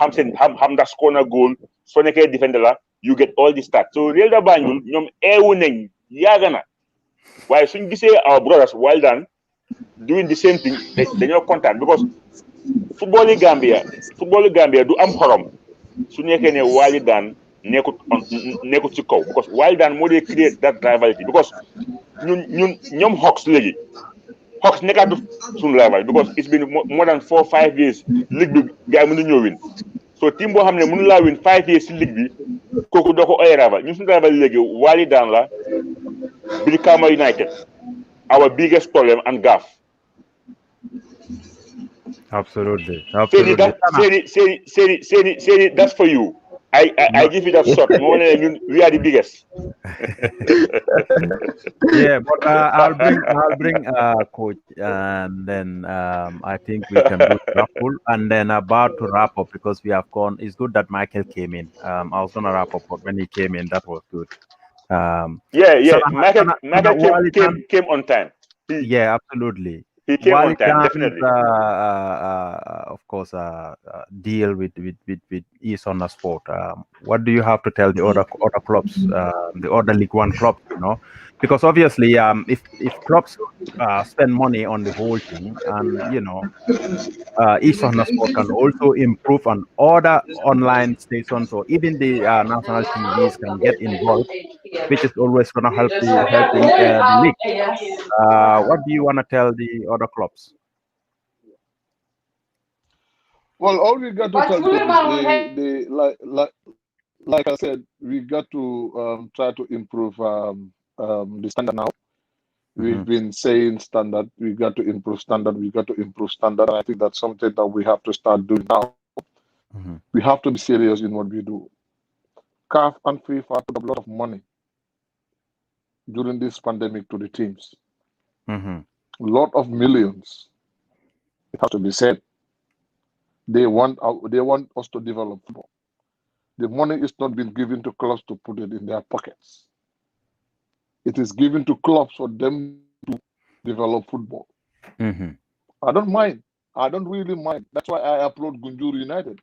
xam da score na goal, soo nekkee defender la you get all the stats. So Real de Banjul ñoom eewu nañ yàgg na waaye suñ gisee our brothers Wildan doing the same thing dañoo kontaan, because football Gambia du am xorom su nekkee ne Wildan nekkut ci kaw, because Wildan moo dee create that rivalry, because ñoom Hawks léegi Hawks nekkaatu suñu rival, because it's been more than 4 or 5 years ligue bi gars yi mënu ñoo win. So team boo xam ne mënu laa win 5 years ci ligue bi kooku doo ko ay rival. ñun suñu rival léegi Wildan la Brikama United, our biggest problem and gaffe. Absolutely. Say that's for you. I give you that shot. We are the biggest. Yeah, but I'll bring coach, and then I think we can do raffle, and then about to wrap up, because we have gone. It's good that Michael came in. I was gonna wrap up, but when he came in, that was good. Yeah. Michael came on time. Yeah, absolutely. He came on time, definitely. Of course, deal with East on the sport. What do you have to tell the other clubs, the other League One clubs? Because obviously, if clubs spend money on the whole thing, and East on the sport can also improve on other online stations, or even the national TVs can get involved, which is always going to help the league. What do you want to tell the other clubs? Well, all we got to tell them is like I said, we got to try to improve the standard now. We've been saying standard, we got to improve standard, and I think that's something that we have to start doing now. We have to be serious in what we do. CAF and FIFA put a lot of money during this pandemic to the teams. A lot of millions. It has to be said. They want us to develop football. The money is not being given to clubs to put it in their pockets. It is given to clubs for them to develop football. I don't mind. I don't really mind. That's why I applaud Gunjuru United.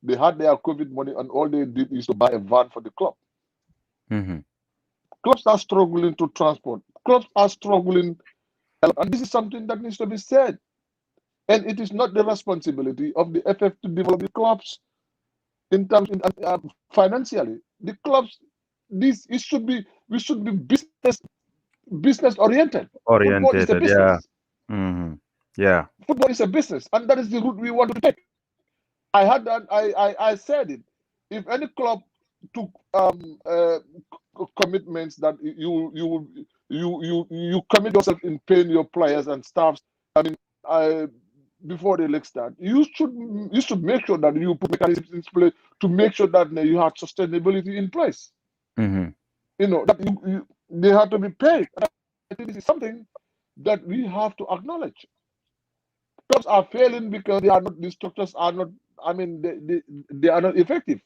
They had their COVID money, and all they did is to buy a van for the club. Clubs are struggling to transport. Clubs are struggling, and this is something that needs to be said. And it is not the responsibility of the FF to develop the clubs in terms financially. The clubs, we should be business oriented. Oriented, yeah. Yeah. Football is a business, and that is the route we want to take. I had that. I said it. If any club took commitments that you commit yourself in paying your players and staffs, I mean, before the league start, you should make sure that you put mechanisms in place to make sure that you have sustainability in place. You know that they have to be paid. I think this is something that we have to acknowledge. Clubs are failing because the structures are not. I mean, they are not effective.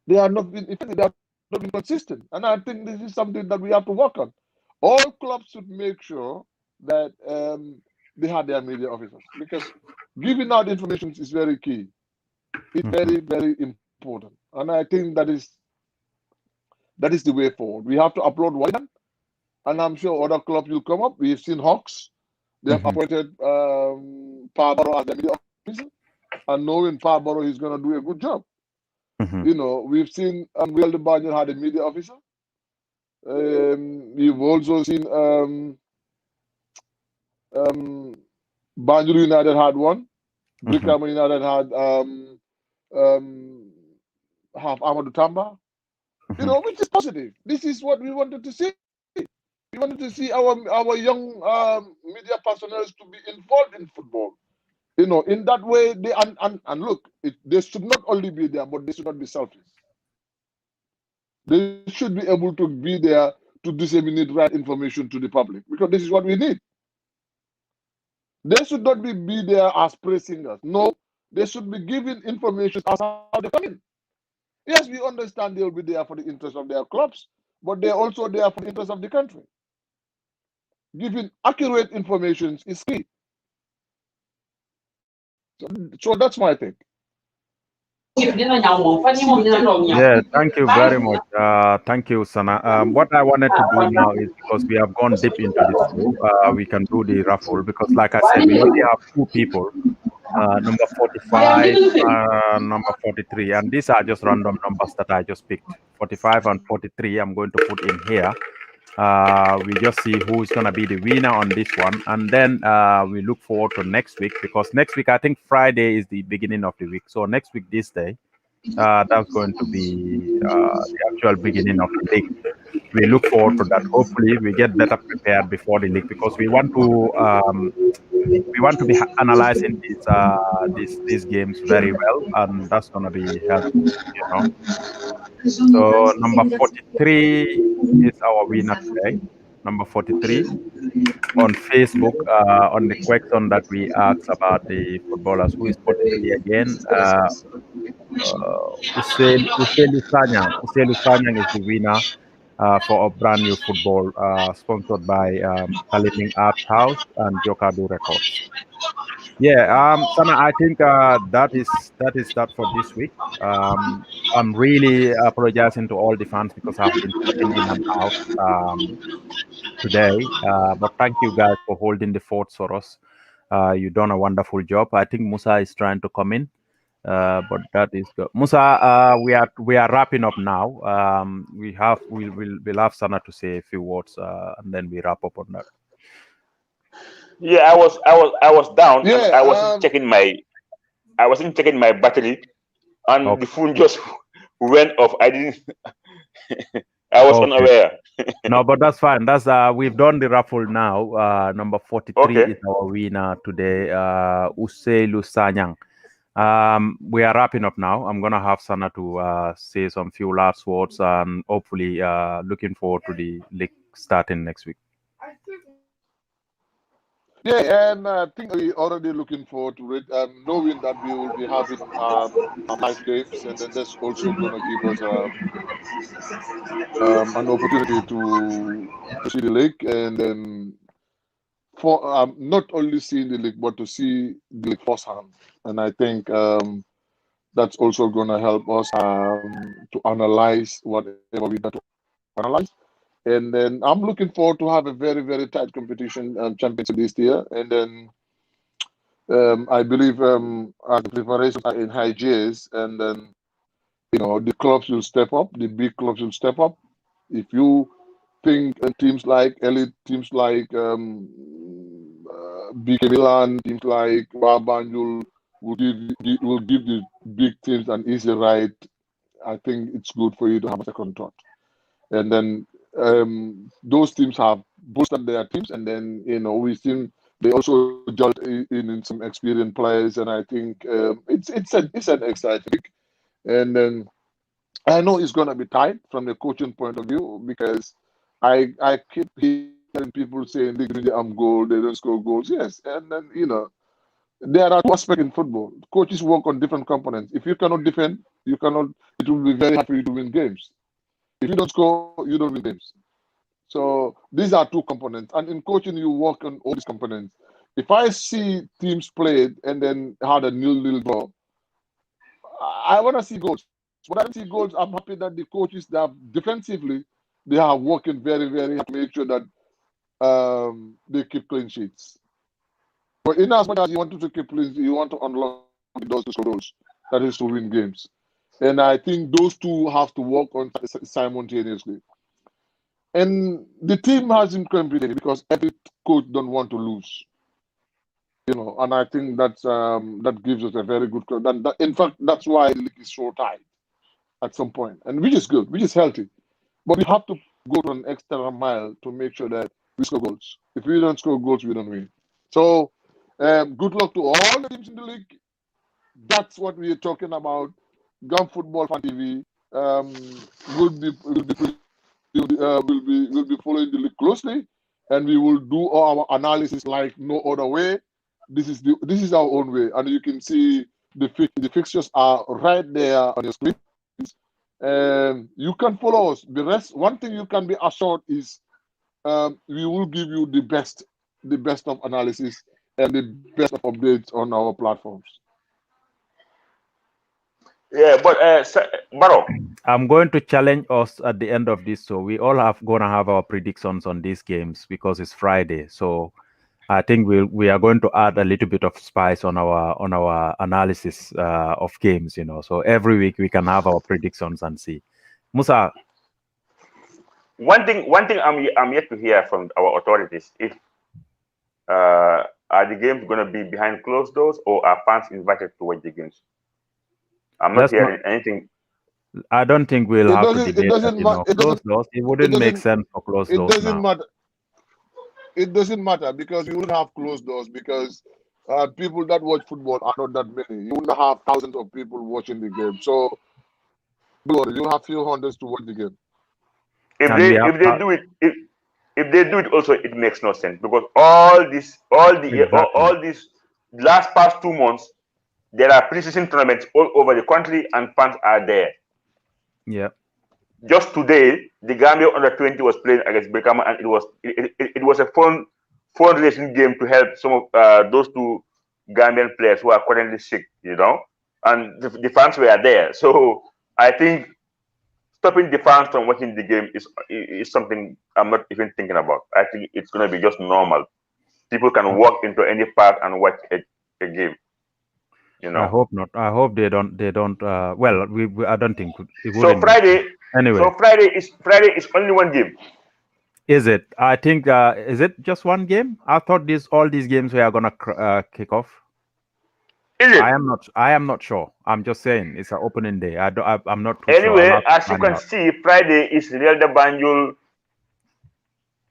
They are not been effective. They are not been consistent, and I think this is something that we have to work on. All clubs should make sure that they have their media officers, because giving out information is very key. It's very, very important, and I think that is the way forward. We have to upload one, and I'm sure other clubs will come up. We've seen Hawks. They have appointed Parbaro as their media officer, and knowing Parbaro is going to do a good job. You know, we've seen Real de Banjul had a media officer. You've also seen Banjul United had one. Brikama United had half Amadou Tamba. You know, which is positive. This is what we wanted to see. We wanted to see our young media personnel to be involved in football. You know, in that way, they and look, they should not only be there, but they should not be selfish. They should be able to be there to disseminate right information to the public, because this is what we need. They should not be there as praise singers. No, they should be giving information as how they come in. Yes, we understand they will be there for the interest of their clubs, but they're also there for the interest of the country. Giving accurate information is key. So that's my take. Yeah, thank you very much. Thank you, Sana. What I wanted to do now is, because we have gone deep into this show, we can do the raffle, because like I said, we only have two people, number 45, number 43, and these are just random numbers that I just picked. 45 and 43 I'm going to put in here. We just see who is going to be the winner on this one, and then we look forward to next week, because next week I think Friday is the beginning of the week. So next week this day, that's going to be the actual beginning of the league. We look forward to that. Hopefully we get better prepared before the league, because we want to be analyzing these games very well, and that's going to be helpful, you know. So number 43 is our winner today. Number 43 on Facebook, on the question that we asked about the footballers. Who is 43 again? Uselu Sanyang. Uselu Sanyang is the winner for a brand new football, sponsored by Kaliming Arts House and Jokadu Records. Yeah, Sana, I think that is that for this week. I'm really apologizing to all the fans, because I've been stepping in and out today. But thank you guys for holding the fort for us. You've done a wonderful job. I think Musa is trying to come in, but that is good. Musa, we are wrapping up now. We'll have Sana to say a few words, and then we wrap up on that. Yeah, I was down. Yeah, I wasn't checking my battery, and the phone just went off. I didn't. I was unaware. No, but that's fine. That's we've done the raffle now. Number 43 is our winner today. Uselu Sanyang. We are wrapping up now. I'm gonna have Sana to say some few last words, and hopefully looking forward to the league starting next week. Yeah, and I think we're already looking forward to it, knowing that we will be having nice games, and then that's also going to give us an opportunity to see the league, and then for not only seeing the league, but to see the league firsthand. And I think that's also going to help us to analyze whatever we got to analyze. And then I'm looking forward to have a very, very tight competition championship this year. And then I believe as the preparations are in high gears, and then the clubs will step up, the big clubs will step up. If you think teams like elite teams like BK Milan, teams like Banjul will give the big teams an easy ride. I think it's good for you to have a second thought. And then those teams have boosted their teams, and then we've seen they also jolt in some experienced players, and I think it's an exciting week. And then I know it's gonna be tight from the coaching point of view because I keep hearing people saying they goal, they don't score goals. Yes, and then there are two aspects in football. Coaches work on different components. If you cannot defend, you cannot. It will be very hard for you to win games. If you don't score, you don't win games. So these are two components, and in coaching, you work on all these components. If I see teams played and then had a nil draw, I want to see goals. When I see goals, I'm happy that the coaches that defensively they are working very, very hard to make sure that they keep clean sheets. But in as much as you want to keep clean, you want to unlock the doors to score goals. That is to win games. And I think those two have to work on simultaneously. And the team hasn't competed because every coach don't want to lose. And I think that gives us a very good. In fact, that's why the league is so tight at some point, and which is good, which is healthy. But we have to go to an extra mile to make sure that we score goals. If we don't score goals, we don't win. So, good luck to all the teams in the league. That's what we are talking about. Gum Football Fan TV will be following the league closely, and we will do our analysis like no other way. This is our own way, and you can see the fixtures are right there on your screen. You can follow us. The rest, one thing you can be assured is we will give you the best of analysis and the best of updates on our platforms. Yeah, but Baro, I'm going to challenge us at the end of this. So we all gonna have our predictions on these games because it's Friday. So I think we are going to add a little bit of spice on our analysis of games. So every week we can have our predictions and see. Musa, one thing I'm yet to hear from our authorities if are the games going to be behind closed doors or are fans invited to watch the games? I'm not hearing anything. I don't think we'll have to debate that. Closed doors, it wouldn't make sense for closed doors. It doesn't matter. It doesn't matter because you wouldn't have closed doors because people that watch football are not that many. You wouldn't have thousands of people watching the game. So, you have few hundreds to watch the game. If they do it also, it makes no sense because all these past 2 months, there are pre-season tournaments all over the country and fans are there. Yeah. Just today, the Gambia under-20 was playing against Brikama, and it was a fundraising game to help some of those two Gambian players who are currently sick, and the fans were there. So I think stopping the fans from watching the game is something I'm not even thinking about. I think it's going to be just normal. People can walk into any park and watch a game. I hope not. I hope they don't. Well, I don't think it would. So Friday. Anyway. So Friday is only one game. Is it? I think. Is it just one game? I thought all these games were gonna kick off. Is it? I am not sure. I'm just saying it's an opening day. I'm not too anyway, sure. as you can see, Friday is Real de Banjul.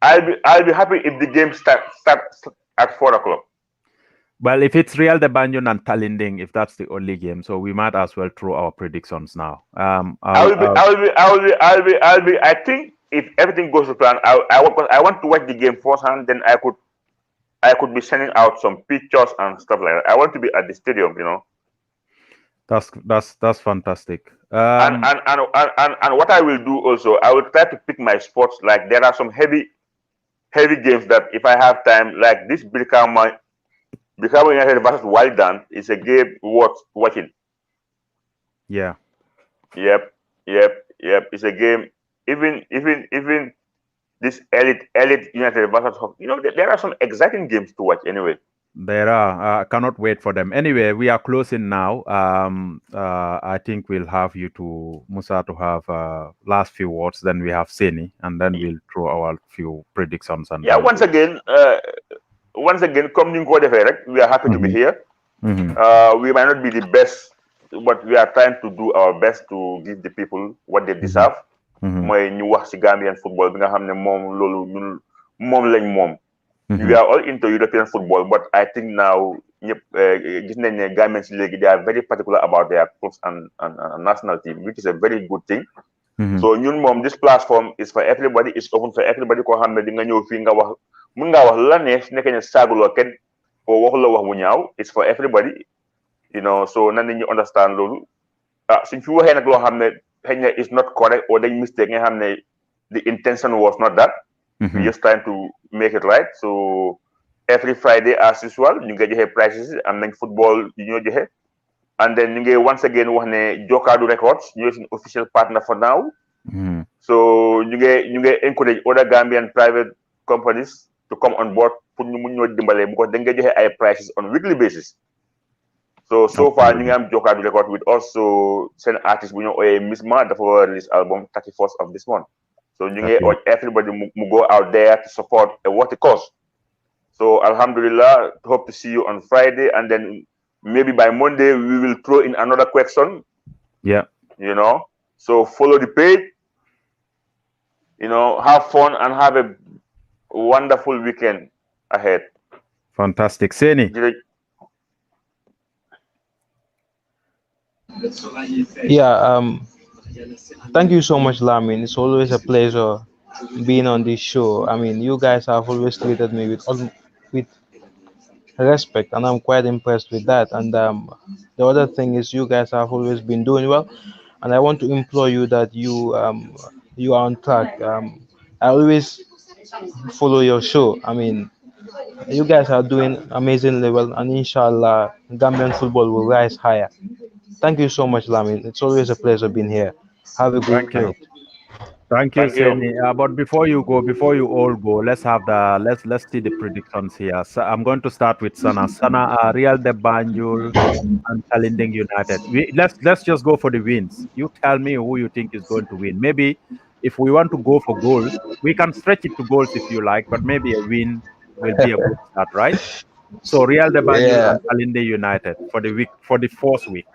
I'll be happy if the game starts at 4 o'clock. Well, if it's Real de Banjul and Talinding, if that's the only game, so we might as well throw our predictions now. I think if everything goes to plan, I want to watch the game firsthand. Then I could be sending out some pictures and stuff like that. I want to be at the stadium, That's fantastic. And what I will do also, I will try to pick my spots. Like there are some heavy games that if I have time, like this Brikama United versus Waldan is a game worth watching. Yeah. Yep. It's a game. Even this elite United versus there are some exciting games to watch anyway. There are. I cannot wait for them. Anyway, we are closing now. I think we'll have Musa to have last few words. Then we have Seni, and then we'll throw our few predictions. And once again, once again, come we are happy to be here. We might not be the best, but we are trying to do our best to give the people what they deserve. mooy ñu wax ci Gambian football bi nga xam ne moom loolu ñun moom lañ moom. We are all into European football, but I think now ñëpp gis nañ ne Gambians léegi they are very particular about their clubs and national team, which is a very good thing. So ñun moom this platform is for everybody, it's open for everybody koo xam ne di nga ñëw fii nga wax mën ngaa wax la neex nekk ne saaguloo kenn oo waxuloo wax bu ñaaw, it's for everybody, you know. So na nit ñi understand loolu suñ fi waxee nag loo xam ne xëy na is not correct or dañ mistake nga xam ne the intention was not that. We're just trying to make it right. So every Friday as usual ñu ngi joxe prices am nañ football yu ñoo joxe, and then ñu ngi once again wax ne Jokadu Records ñooy suñu official partner for now. So ñu ngi encourage other Gambian private companies to come on board pour ñu mun ñoo dimbale because dañ ngi joxe ay prices on weekly basis. So far ñu ngi am Jokadu Records with also seen artist bu ñoo ooyee Misma dafa war a release album 31st of this month. So you get everybody mu go out there to support what it costs. So Alhamdulillah, hope to see you on Friday, and then maybe by Monday we will throw in another question. Yeah. You know, so follow the page. You know, have fun and have a wonderful weekend ahead. Fantastic, Seni. Yeah. Thank you so much, Lamin. It's always a pleasure being on this show. I mean, you guys have always treated me with respect, and I'm quite impressed with that. And the other thing is, you guys have always been doing well, and I want to implore you that you are on track. I always follow your show. I mean, you guys are doing amazingly well, and inshallah, Gambian football will rise higher. Thank you so much, Lamin. It's always a pleasure being here. Have a good night. Thank you, Seni. But before you all go, let's see the predictions here. So I'm going to start with Sana. Real de Banjul and Talinding United. Let's just go for the wins. You tell me who you think is going to win. Maybe if we want to go for goals, we can stretch it to goals if you like, but maybe a win will be a good start, right? So Real de Banjul and Talinding United for the fourth week.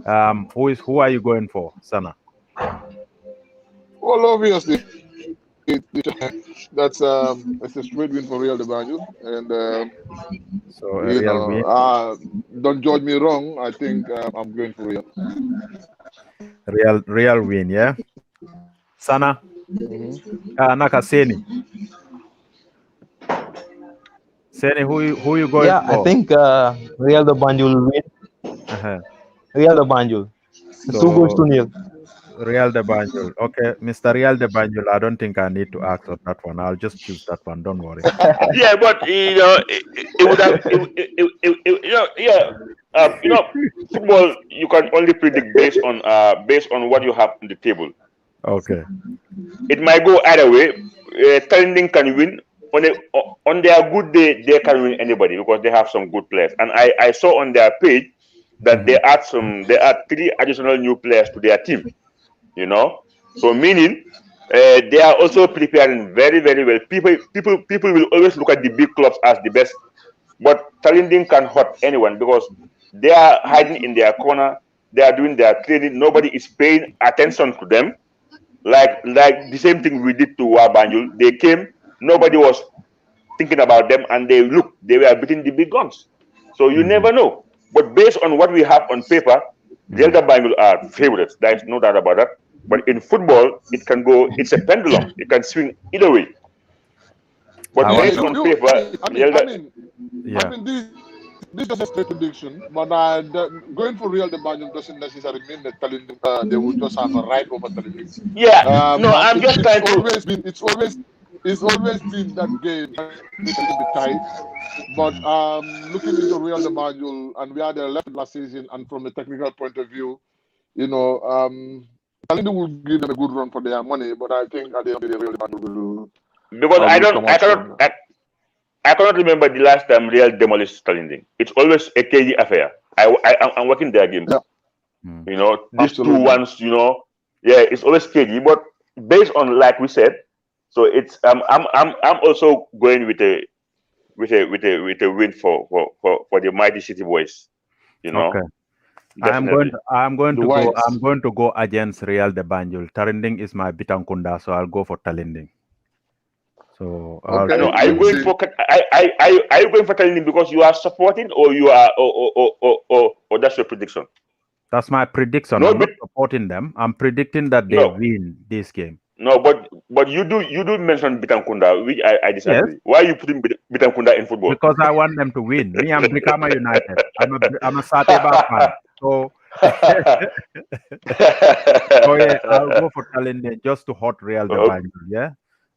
Who are you going for, Sana? Well, obviously, that's a straight win for Real de Banjul, and so you know, don't judge me wrong. I think I'm going for Real win, yeah. Sana, Nakaseni. Seni, who you going for? Yeah, I think Real de Banjul will win. Real de Banjul. 2-0. Real de Banjul. Okay, Mr. Real de Banjul, I don't think I need to ask on that one. I'll just choose that one. Don't worry. Yeah, but you know, it would have, football you can only predict based on what you have on the table. Okay. It might go either way. Talinding can win on their good day. They can win anybody because they have some good players. And I saw on their page that they add 3 additional new players to their team. You know, so meaning they are also preparing very, very well. People will always look at the big clubs as the best, but Talinding can hurt anyone because they are hiding in their corner. They are doing their training. Nobody is paying attention to them. Like the same thing we did to Wabanjul. They came, nobody was thinking about them, and they were beating the big guns. So you never know. But based on what we have on paper, the Elder Banjul are favorites. There is no doubt about that. But in football, it can go, it's a pendulum. It can swing either way. But based on paper, I mean, this is a straight prediction, but going for Real de Banjul doesn't necessarily mean that Talinding, they will just have a right over Talinding. Yeah, no, I'm just trying to. It's always been that game a little bit tight, but looking into Real de Banjul, and we had a left last season, and from a technical point of view, you know, Talinding will give them a good run for their money, but I think at the end of the day, Real de Banjul will. Because I cannot remember the last time Real demolished Talinding. It's always a cagey affair. I'm watching their games. Yeah. You know, these 2-1s, you know, it's always cagey. But based on, like we said, so it's I'm also going with a with a win for the mighty City Boys. You know. Okay. Definitely. I'm going The to Whites. go. I'm going to go against Real de Banjul. Tarinding is my Bitankunda, so I'll go for Talinding. So Okay. No, are you going for are you going for Talinding because you are supporting, or you are or that's your prediction? that's my prediction. No, I'm not but- supporting them. I'm predicting that they No. win this game. No, but you do mention Bitankunda, which I disagree. Yes. Why are you putting Bitankunda in football? Because I want them to win. Me, I'm Brikama United. I'm a Sateba fan. So, so yeah, I'll go for Talinding just to hot Real de Banjul. Yeah.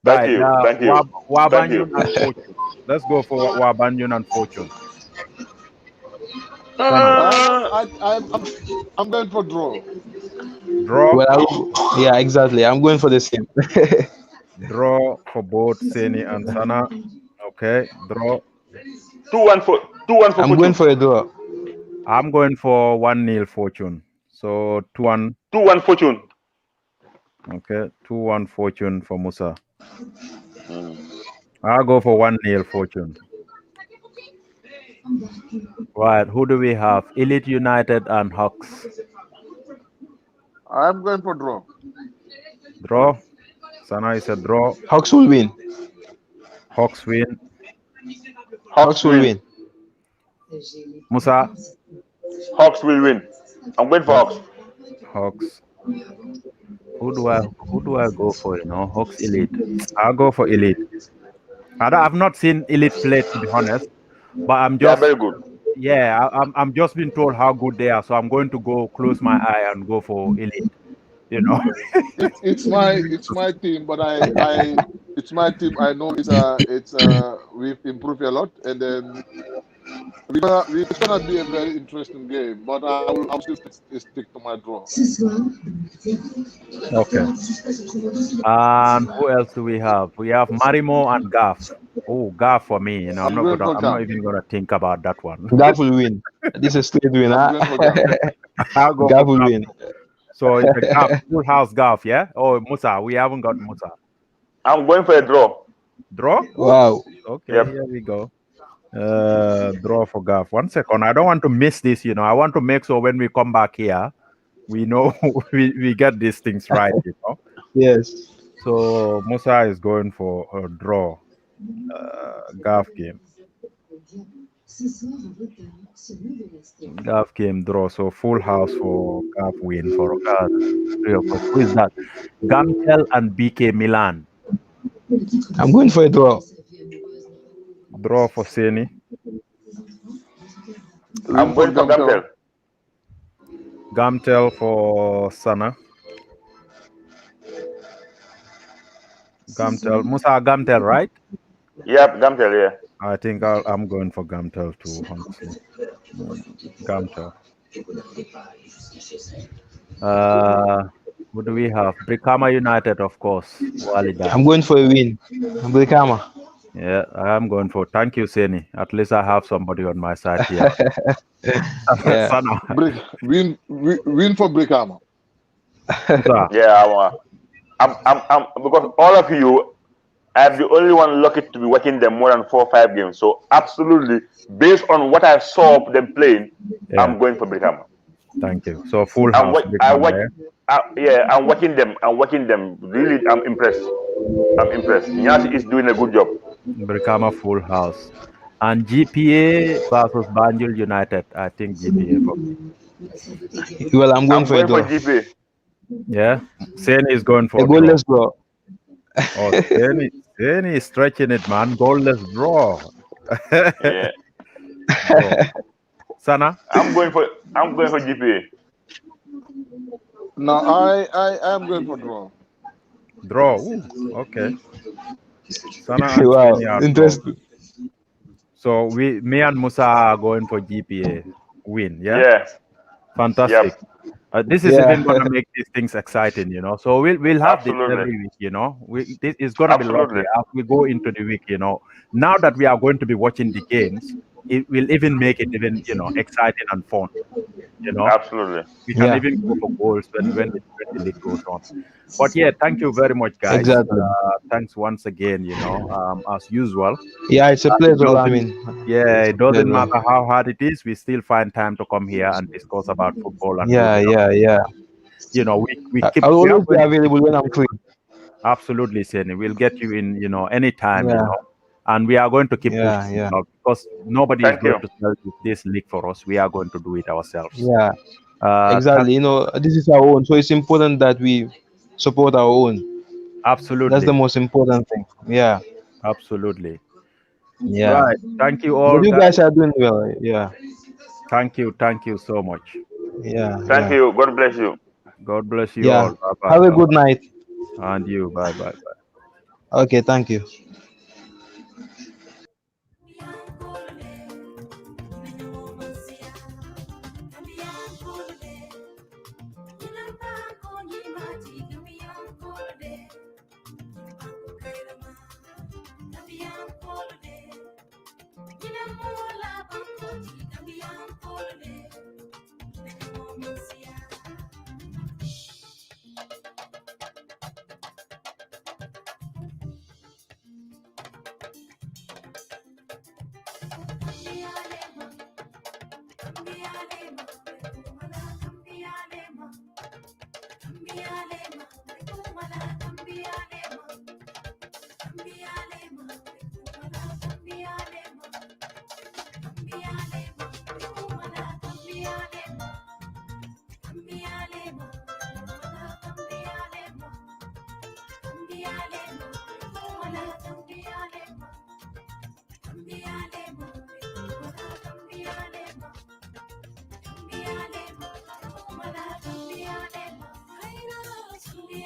Thank you. Thank you. Wabanyun and Fortune. Let's go for Wabanyun and Fortune. I'm going for draw. Draw. Well, yeah, exactly. I'm going for the same. Draw for both Seni and Sana. Okay, draw. 2-1 for I'm going for a draw. I'm going for 1-0 Fortune. So 2-1. 2-1 Fortune. Okay, 2-1 Fortune for Musa. I'll go for 1-0 Fortune. Right, who do we have? Elite United and Hawks. I'm going for draw. Draw. Sana is a draw. Hawks will win. Hawks win. Hawks will win. Musa. Hawks will win. I'm going for Hawks. Hawks. Who do I go for? You know, Hawks Elite. I'll go for Elite. I've not seen Elite play, to be honest, but I'm just very good. Yeah, I'm just being told how good they are, so I'm going to go close my eye and go for Elite. You know, It's my team, but it's my team. I know we've improved a lot, and then it's gonna be a very interesting game. But I'll still stick to my draw. Okay. And who else do we have? We have Marimo and Gaff. Oh, Gaff for me. You know, I'm not even gonna think about that one. Gaff will win. This is straight win. I'm going for Gaff. I'll go Gaff for will Gaff. win. So it's a Gaff, full house Gaff, yeah? Oh, Musa, we haven't got Musa. I'm going for a draw. Draw? Wow. Okay, Yep. Here we go. Draw for Gaff. 1 second. I don't want to miss this, you know. I want to make sure when we come back here, we know we get these things right, you know. Yes. So Musa is going for a draw. Gaff game. Gaff game draw. So full house for Gaff win for God. Who is that? Gamtel and BK Milan. I'm going for a draw. Draw for Seni. I'm going for Gamtel. Gamtel for Sana. Gamtel. Musa Gamtel, right? Yep, Gamtel, yeah. I think I'm going for Gamtel too, honestly. Gamtel. Who do we have? Brikama United, of course. Walida. I'm going for a win. Brikama. Yeah, I'm going for. Thank you, Seni. At least I have somebody on my side here. Yeah. Sana. Win for Brikama. Musa. Yeah, I'm because all of you, I'm the only one lucky to be watching them more than 4 or 5 games. So absolutely, based on what I saw them playing, Yeah. I'm going for Brikama. Thank you. So full house. I'm Brikama, watching them. I'm watching them. Really, I'm impressed. Nyasi is doing a good job. Brikama full house. And GPA versus Banjul United. I think GPA for me. Well, I'm going I'm for a going draw. for GP. Yeah. Seni is going for A draw. goalless draw. Oh, Seni is stretching it, man. Goalless draw. Yeah, Sana? I'm going for GPA. No, I am going for draw. Draw. Ooh, okay. Sana and Wow. Seni are Interesting. draw. So me and Musa are going for GPA win. Yeah. Yeah. Fantastic. This is Yeah. even going to make these things exciting, you know. So we'll have this Absolutely. every week, you know. This is going to be lovely Absolutely. as we go into the week, you know. Now that we are going to be watching the games, it will even make it even exciting and fun. Absolutely. We can Yeah. even go for goals when the league goes on. But yeah, thank you very much, guys. Exactly. Thanks once again. As usual. Yeah, it's a It pleasure. I doesn't, mean, it doesn't pleasure. matter how hard it is. We still find time to come here and discuss about football and Yeah, building up. yeah. We I'll we are always be going available when I'm free. absolutely, Seni. We'll get you in, anytime, Yeah, and we are going to keep pushing yeah. out because nobody is Thank going you. to sell this league for us. We are going to do it ourselves. Yeah, Thank exactly. This is our own, so it's important that we support our own. That's the absolutely, most important thing. Yeah, absolutely. yeah. Right. Thank you But all, you guys. guys are doing well. Yeah, Thank you so much. Thank yeah. you. God bless you. God bless you all. Yeah. Bye bye. Have a Bye good night. bye. And you. Bye bye. Bye. Okay, thank you.